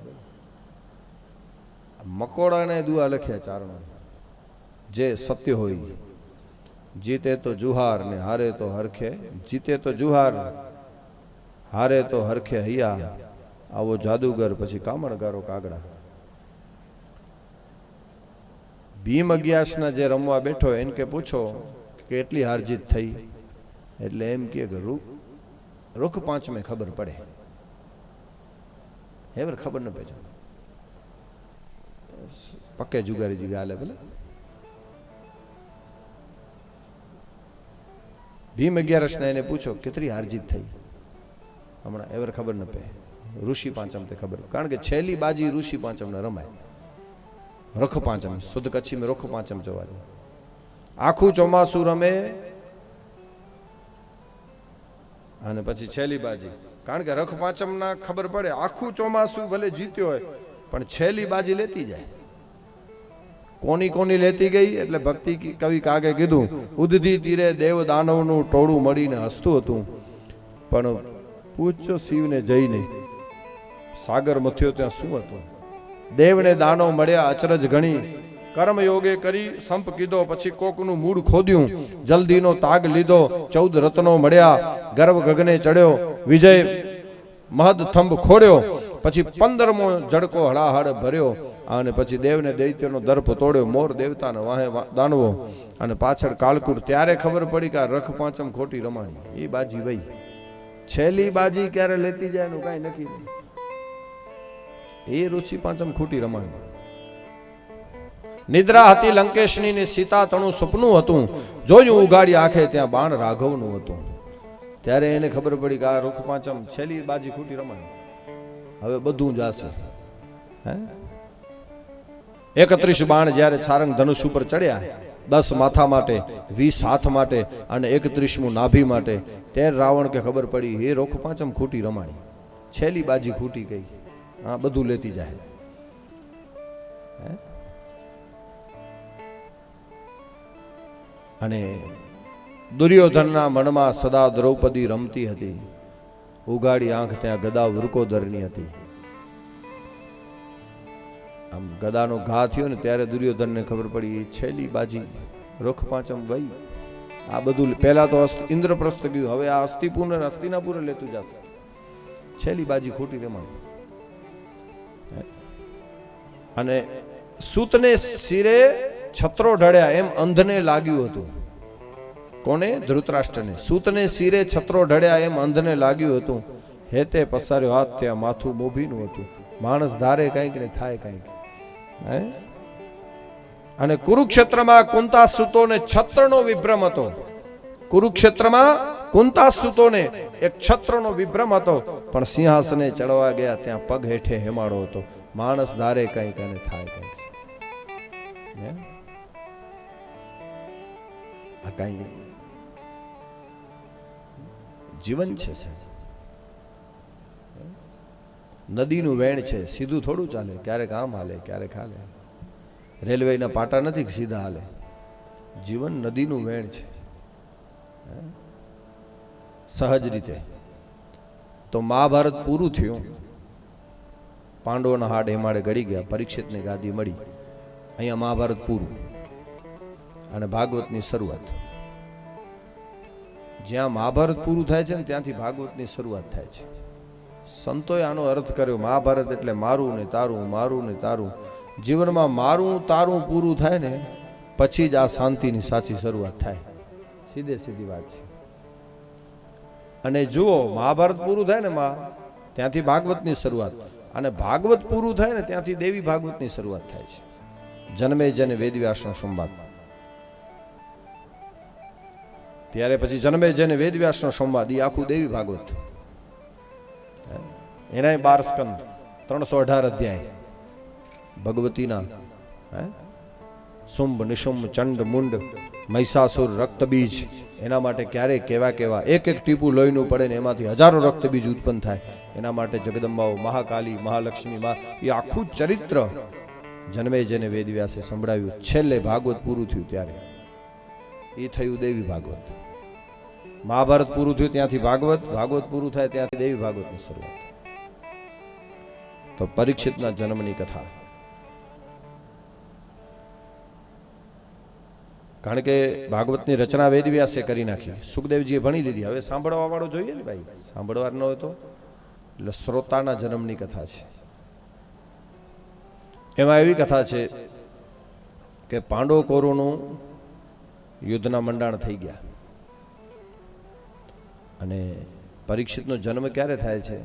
A: મકોડા ને દુઆ લખ્યા ચારણો. જે સત્ય હોય, જીતે તો જુહાર ને હારે તો હરખે, જીતે તો જુહાર હારે તો હરખે હૈયા, આવો જાદુગર પછી કામણગારો કાગડા. ભીમ 11ના જે રમવા બેઠો એને કે પૂછો કે કેટલી હાર જીત થઈ, એટલે એમ કે રૂખ 5 ખબર પડે. હેવર ખબર ન પડે, પક્કે જુગારી જી ગાલે ભલે. ભીમ 11ના એને પૂછો કેટલી હાર જીત થઈ, હમણાં એવર ખબર ન પડે. ઋષિ પાંચમ તે ખબર, કારણ કે છેલ્લી બાજી ઋષિ પાંચમ ને રમાય. રખ પાંચમ શુદ્ધ કચ્છી में રખ પાંચમ જવા દે. આખું ચોમાસું રમે અને પછી છેલ્લી બાજી, કારણ કે રખ પાંચમ ના ખબર પડે. આખું ચોમાસું ભલે જીત્યો હોય પણ છેલ્લી બાજી લેતી જાય. કોની કોની લેતી ગઈ, એટલે ભક્તિ કવિ કાગે કીધું, ઉદધી તીરે દેવ દાનવનું ટોળું મળીને હસતું હતું, પણ પૂછો શિવને જઈને સાગર મથ્યો ત્યાં શું હતું. દેવને દાનો મળ્યા અચરજ ઘણી, કર્મ યોગે કરી સંપ કીધો, પછી કોકનું મૂળ ખોદ્યું, જલ્દીનો તાગ લીધો, 14 રત્નો મળ્યા, ગર્વ ગગને ચડ્યો, વિજય મહદ થંભ ખોડ્યો, પછી 15મો જડકો હળાહળ ભર્યો, અને પછી દેવને દૈત્યનો દર્પ તોડ્યો, મોર દેવતાને વાહે દાનવો, અને પાછળ કાળકૂટ. ત્યારે ખબર પડી કે રખ પાંચમ ખોટી રમાણી. એ બાજી વઈ, છેલ્લી બાજી ક્યારે લેતી જાય એનું કઈ નક્કી નહીં. એ ઋષિ પાંચમ ખોટી રમાણી. નિદ્રા હતી લંકેશની ને સીતા તણું સપનું હતું, જોયું ઉગાડી આંખે ત્યાં બાણ રાઘવનું હતું. ત્યારે એને ખબર પડી કે આ રૂખ પાંચમ છેલ્લી બાજી ખોટી રમાણી, હવે બધું જાશે. 31 બાણ જ્યારે સારંગ ધનુષ ઉપર ચડ્યા, 10 માથા માટે, 20 હાથ માટે અને 31મું નાભી માટે, ત્યારે રાવણ કે ખબર પડી હે રૂખ પાંચમ ખોટી રમાણી, છેલ્લી બાજી ખોટી ગઈ. હા, બધું લેતી જાય. અને દુર્યોધનના મનમાં સદા દ્રૌપદી રમતી હતી, ઉગાડી આંખ ત્યાં ગદા વૃકોદરની હતી. આમ ગદાનો ઘા થયો ને ત્યારે દુર્યોધનને ખબર પડી છેલ્લી બાજી રૂખ પાંચમ ગઈ. આ બધું પહેલા તો ઇન્દ્રપ્રસ્થ ગયું, હવે આ અસ્તિપુર ને હસ્તિનાપુર લેતું જશે. છેલ્લી બાજી ખોટી રમાણી. અને સૂતને શિરે છત્રો ઢળ્યા એમ અંધને લાગ્યું હતું. કોને? ધૃતરાષ્ટ્રને. સૂતને શિરે છત્રો ઢળ્યા એમ અંધને લાગ્યું હતું, હેતે પસાર્યો હાથ ત્યાં માથું મોભીનું હતું. માણસ ધારે કંઈક ને થાય કંઈક. અને કુરુક્ષેત્રમાં કુંતાસુતોને છત્રનો વિભ્રમ હતો. કુરુક્ષેત્રમાં કુંતાસુતોને એક છત્રનો વિભ્રમ હતો, પણ સિંહાસને ચડવા ગયા ત્યાં પગ હેઠે હેમાડો હતો. માણસ ધારે કંઈક અને થાય કંઈક. આ કઈ જીવન છે. નદીનું વેણ છે, સીધું થોડું ચાલે, ક્યારેક આમ હાલે ક્યારેક હાલે. રેલવેના પાટા નથી સીધા હાલે. જીવન નદીનું વેણ છે. સહજ રીતે તો મહાભારત પૂરું થયું, પાંડવોના હાડ હેમાડે ગળી ગયા, પરીક્ષિતને ગાદી મળી. અહીંયા મહાભારત પૂરું અને ભાગવતની શરૂઆત. જ્યાં મહાભારત પૂરું થાય છે ને ત્યાંથી ભાગવતની શરૂઆત થાય છે. સંતોએ આનો અર્થ કર્યો, મહાભારત એટલે મારું ને તારું, મારું ને તારું. જીવનમાં મારું તારું પૂરું થાય ને પછી જ આ શાંતિની સાચી શરૂઆત થાય. સીધે સીધી વાત છે. અને જુઓ, મહાભારત પૂરું થાય ને ત્યાંથી ભાગવતની શરૂઆત, અને ભાગવત પૂરું થાય ને ત્યાંથી દેવી ભાગવતની શરૂઆત થાય છે. જન્મે જન વેદવ્યાસનો સંવાદ, ત્યારે પછી જન્મે જન વેદવ્યાસનો સંવાદ, એ આખું દેવી ભાગવત. એના 12 સ્કંદ, 318 અધ્યાય ભગવતીના. શુંભ નિશુંભ ચંડ મુંડ મહિષાસુર રક્તબીજ, એના માટે ક્યારે કેવા કેવા એક એક ટીપું લોહીનું પડે ને એમાંથી હજારો રક્તબીજ ઉત્પન્ન થાય. એના માટે જગદંબાઓ, મહાકાલી, મહાલક્ષ્મી, એ આખું ચરિત્ર જન્મે જેને વેદવ્યાસે સંભળાવ્યું. છેલ્લે ભાગવત પૂરું થયું ત્યારે એ થયું દેવી ભાગવત. મહાભારત પૂરું થયું ત્યાંથી ભાગવત, ભાગવત પૂરું થાય ત્યાંથી દેવી ભાગવતની શરૂઆત. તો પરીક્ષિતના જન્મની કથા, કારણ કે ભાગવતની રચના વેદવ્યાસે કરી નાખી, સુખદેવજીએ ભણી લીધી. હવે સાંભળવા વાળો જોઈએ ને ભાઈ, સાંભળવા ન હોય તો. એટલે શ્રોતાના જન્મની કથા છે. એમાં એવી કથા છે કે પાંડવ કૌરવનું યુદ્ધના મંડાણ થઈ ગયા, અને પરીક્ષિતનો જન્મ ક્યારે થાય છે?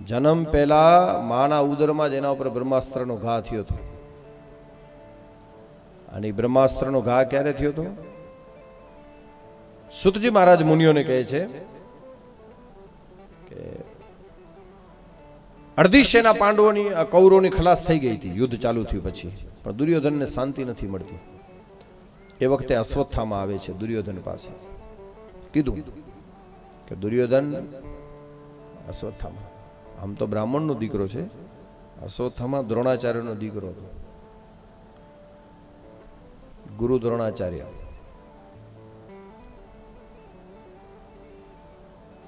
A: જન્મ પહેલા માના ઉદરમાં જ એના ઉપર બ્રહ્માસ્ત્રનો ઘા થયો હતો. અને બ્રહ્માસ્ત્રનો ઘા ક્યારે થયો હતો? સુતજી મહારાજ મુનિઓને કહે છે કે અડધી સેના પાંડવોની, કૌરવોની ખલાસ થઈ ગઈ હતી યુદ્ધ ચાલુ થયું પછી, પણ દુર્યોધનને શાંતિ નથી મળતી. એ વખતે અશ્વત્થામા આવે છે દુર્યોધન પાસે. કીધું કે દુર્યોધન, અશ્વત્થામા આમ તો બ્રાહ્મણનો દીકરો છે, અશ્વત્થામા દ્રોણાચાર્યનો દીકરો હતો, ગુરુ દ્રોણાચાર્ય,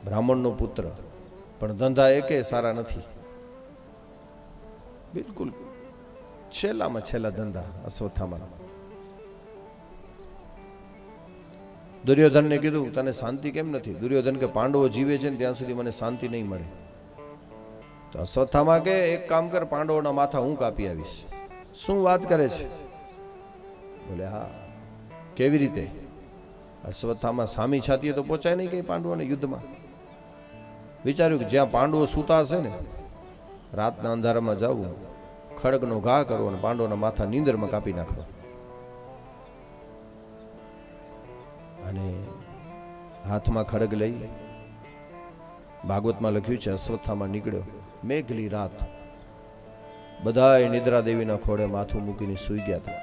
A: બ્રાહ્મણનો પુત્ર, પણ ધંધા એકે સારા નથી, બિલકુલ છેલ્લામાં છેલ્લા ધંધા અશ્વત્થામા. દુર્યોધનને કીધું તને શાંતિ કેમ નથી? દુર્યોધન કે પાંડવો જીવે છે ને ત્યાં સુધી મને શાંતિ નહીં મળે. તો અશ્વત્થામા કે એક કામ કર, પાંડવોના માથા હું કાપી આવીશ. શું વાત કરે છે? બોલે હા. કેવી રીતે? અશ્વત્થામા સામી છાતીએ તો પહોંચાય નહીં કઈ પાંડવોને યુદ્ધમાં. વિચાર્યું કે જ્યાં પાંડવો સૂતા હશે ને, રાતના અંધારામાં જવું, ખડગનો ઘા કરવો અને પાંડવોના માથા નીંદરમાં કાપી નાખવા. અને હાથમાં ખડગ લઈ, ભાગવતમાં લખ્યું છે, અશ્વત્થામા નીકળ્યો. મેઘલી રાત, બધાએ નિદ્રા દેવીના ખોળે માથું મૂકીને સૂઈ ગયા હતા.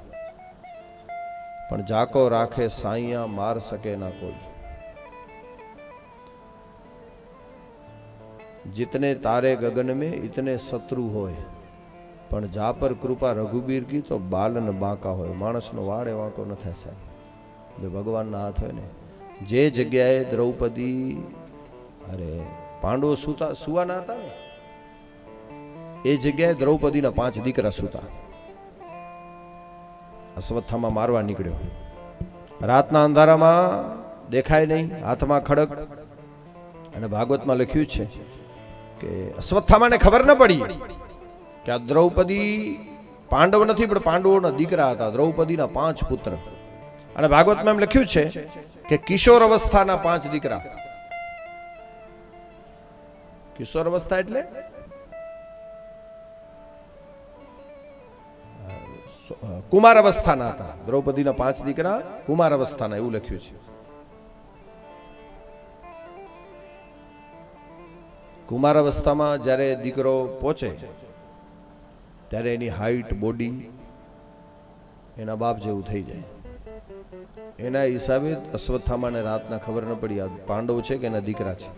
A: પણ જાકો રાખે સાઈયા, માર શકે ના કોઈ. जितने तारे गगन में इतने शत्रु होय, પણ જા પર કૃપા રઘુબીર કી તો બાલન બાંકા હોય. માણસનો વાળ એ વાંકો ન થાય સાહેબ, જો ભગવાનના હાથ હોય ને. જે જગ્યાએ દ્રૌપદી, અરે પાંડવો સુવાના હતા ને, એ જગ્યાએ દ્રૌપદીના 5 દીકરા સૂતા. અશ્વત્થામા મારવા નીકળ્યો. રાતના અંધારામાં દેખાય નહીં, હાથમાં ખડગ. અને ભાગવતમાં લખ્યું છે કે અશ્વત્થામાને ખબર ન પડી કે આ દ્રૌપદી પાંડવ નથી, પણ પાંડવોના દીકરા હતા, દ્રૌપદીના 5 પુત્ર. અને ભાગવતમાં એમ લખ્યું છે કે કિશોર અવસ્થાના 5 દીકરા. કિશોર અવસ્થા એટલે કુમાર અવસ્થાના હતા. દ્રૌપદીના 5 દીકરા કુમાર અવસ્થાના, એવું લખ્યું છે. કુમાર અવસ્થામાં જ્યારે દીકરો પહોંચે ત્યારે એની હાઈટ, બોડી એના બાપ જેવું થઈ જાય. એના હિસાબે અશ્વત્થામાને રાતના ખબર ન પડી આ પાંડવ છે કે એના દીકરા છે.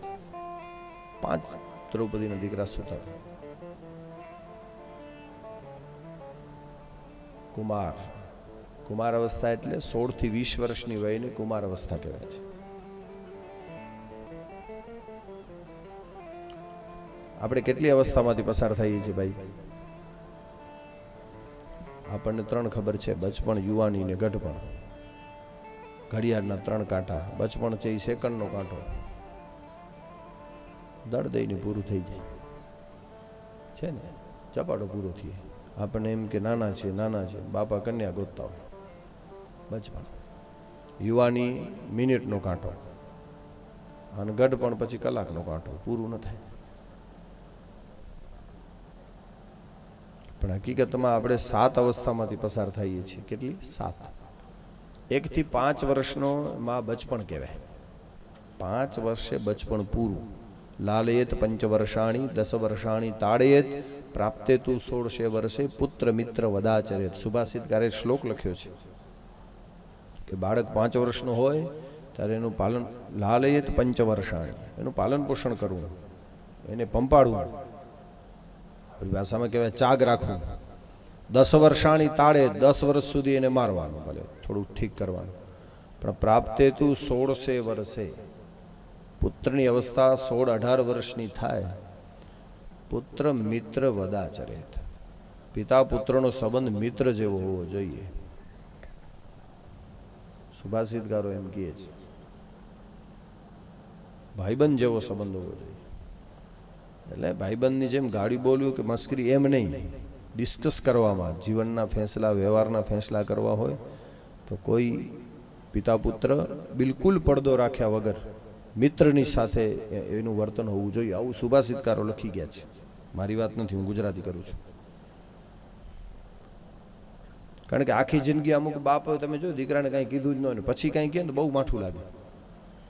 A: 5 દ્રૌપદીના દીકરા સુતા. કુમાર, કુમાર અવસ્થા એટલે 16 થી 20 વર્ષની વયને કુમાર અવસ્થા કહેવાય છે. આપણે કેટલી અવસ્થામાંથી પસાર થઈએ છીએ ભાઈ? આપણને 3 ખબર છે: બચપણ, યુવાની ને ગઢપણ. ઘડિયાળના 3 કાંટા. બચપણ છે એ સેકન્ડનો કાંટો, દળ દઈને પૂરું થઈ જાય છે ને, ચપાટો પૂરો થઈએ. આપણને એમ કે નાના છે, નાના છે, બાપા કન્યા ગોતતા હોય. બચપણ. યુવાની મિનિટનો કાંટો, અને ગઢ પણ પછી કલાકનો કાંટો, પૂરું ન થાય. પણ હકીકતમાં આપણે 7 અવસ્થામાંથી પસાર થઈએ છીએ. કેટલી? 7. 1 થી 5 વર્ષનો માં બચપણ કહેવાય. 5 વર્ષે બચપણ પૂરું. લાલયેત 5 વર્ષાણી 10 વર્ષાણી તાડયેત પ્રાપ્તે તું 16 વર્ષે પુત્ર મિત્ર વદાચરેત. સુભાષિતકારે શ્લોક લખ્યો છે કે બાળક 5 વર્ષનું હોય ત્યારે એનું પાલન, લાલયેત 5 વર્ષાણી, એનું પાલન પોષણ કરવું, એને પંપાડવું, ભાષામાં કહેવાય ચાગ રાખવું. 10 વર્ષાણી તાળે, 10 વર્ષ સુધી એને મારવાનું, ભલે થોડું ઠીક કરવાનું. પણ પ્રાપ્તે તું 16 વર્ષે, પુત્રની અવસ્થા 16-18 વર્ષની થાય, પુત્ર મિત્ર વદાચરેત, પિતા પુત્રનો સંબંધ મિત્ર જેવો હોવો જોઈએ. સુભાષિતકારો એમ કહે છે ભાઈબંધ જેવો સંબંધ હોવો જોઈએ. એટલે ભાઈબંધની જેમ ગાડી બોલ્યું કે મસ્કરી એમ નહીં, ડિસ્કસ કરવામાં, જીવનના ફેંસલા, વ્યવહારના ફેંસલા કરવા હોય તો કોઈ પિતા પુત્ર બિલકુલ પડદો રાખ્યા વગર મિત્રની સાથે એનું વર્તન હોવું જોઈએ. આવું સુભાષિતકારો લખી ગયા છે. મારી વાત નથી, હું ગુજરાતી કરું છું. કારણ કે આખી જિંદગી અમુક બાપ તમે જો દીકરાને કાંઈ કીધું જ ન હોય ને પછી કાંઈ કહે ને બહુ માઠું લાગે.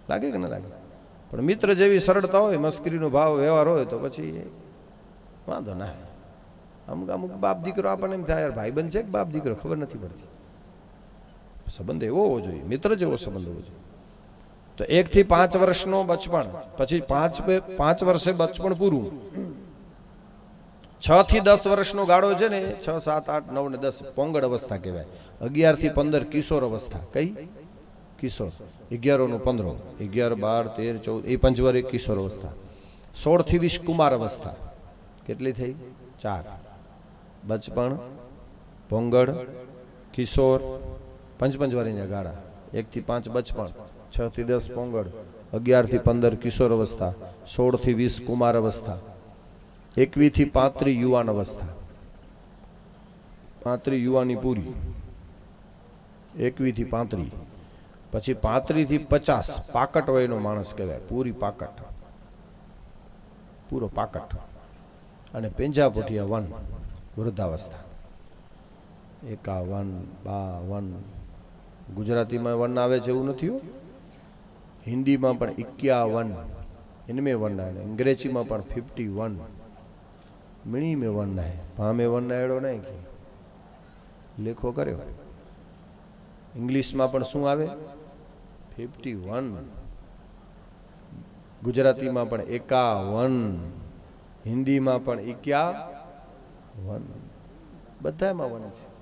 A: લાગે કે ના લાગે? પણ મિત્ર જેવી સરળતા હોય, મસ્કરીનો ભાવ વ્યવહાર હોય તો પછી વાંધો ના. અમુક અમુક બાપ દીકરો આપણને એમ થાય યાર ભાઈબંધ છે કે બાપ દીકરો, ખબર નથી પડતી. સંબંધ એવો હોવો જોઈએ, મિત્ર જેવો સંબંધ હોવો જોઈએ. તો 1 થી 5 વર્ષનો બચપણ, પછી 5 વર્ષે બચપણ પૂરું. 6 થી 10 વર્ષનો ગાળો છે ને, 6, 7, 8, 9 ને 10 પોંગળ અવસ્થા કહેવાય. 11 થી 15 કિશોર અવસ્થા. કઈ? કિશોર. 11 નું 15, 11, 12, 13, 14 એ પંચવર એક કિશોર અવસ્થા. 16 થી 20 કુમાર અવસ્થા. કેટલી થઈ? 4. બચપણ, પોંગળ, કિશોર, પંચવરીના ગાળા. 1 થી 5 બચપણ, 6 થી 10 પોંગળ, 11 થી 15 કિશોર અવસ્થા, 16 થી 20 કુમાર અવસ્થા, 21 થી 35 યુવાન અવસ્થા. 35 યુવાની પૂરી. 21 થી 35, પછી 35 થી 50 પાકટ વયનો માણસ કહેવાય, પૂરી પાકટ, પૂરો પાકટ. અને પેંજાપોઠિયા 1 વૃદ્ધાવસ્થા. 51, 52. ગુજરાતીમાં 1 આવે છે એવું નથી. હિન્દીમાં પણ 51 इनमें 1 है, अंग्रेजी में पण 51, मिणी में 1 है, भामे 1 एड़ो नहीं कि लेखो कर्यो. इंग्लिश में पण शुं आवे? 51. गुजराती में पण 51, हिंदी में पण 51, बधाय में 1 है.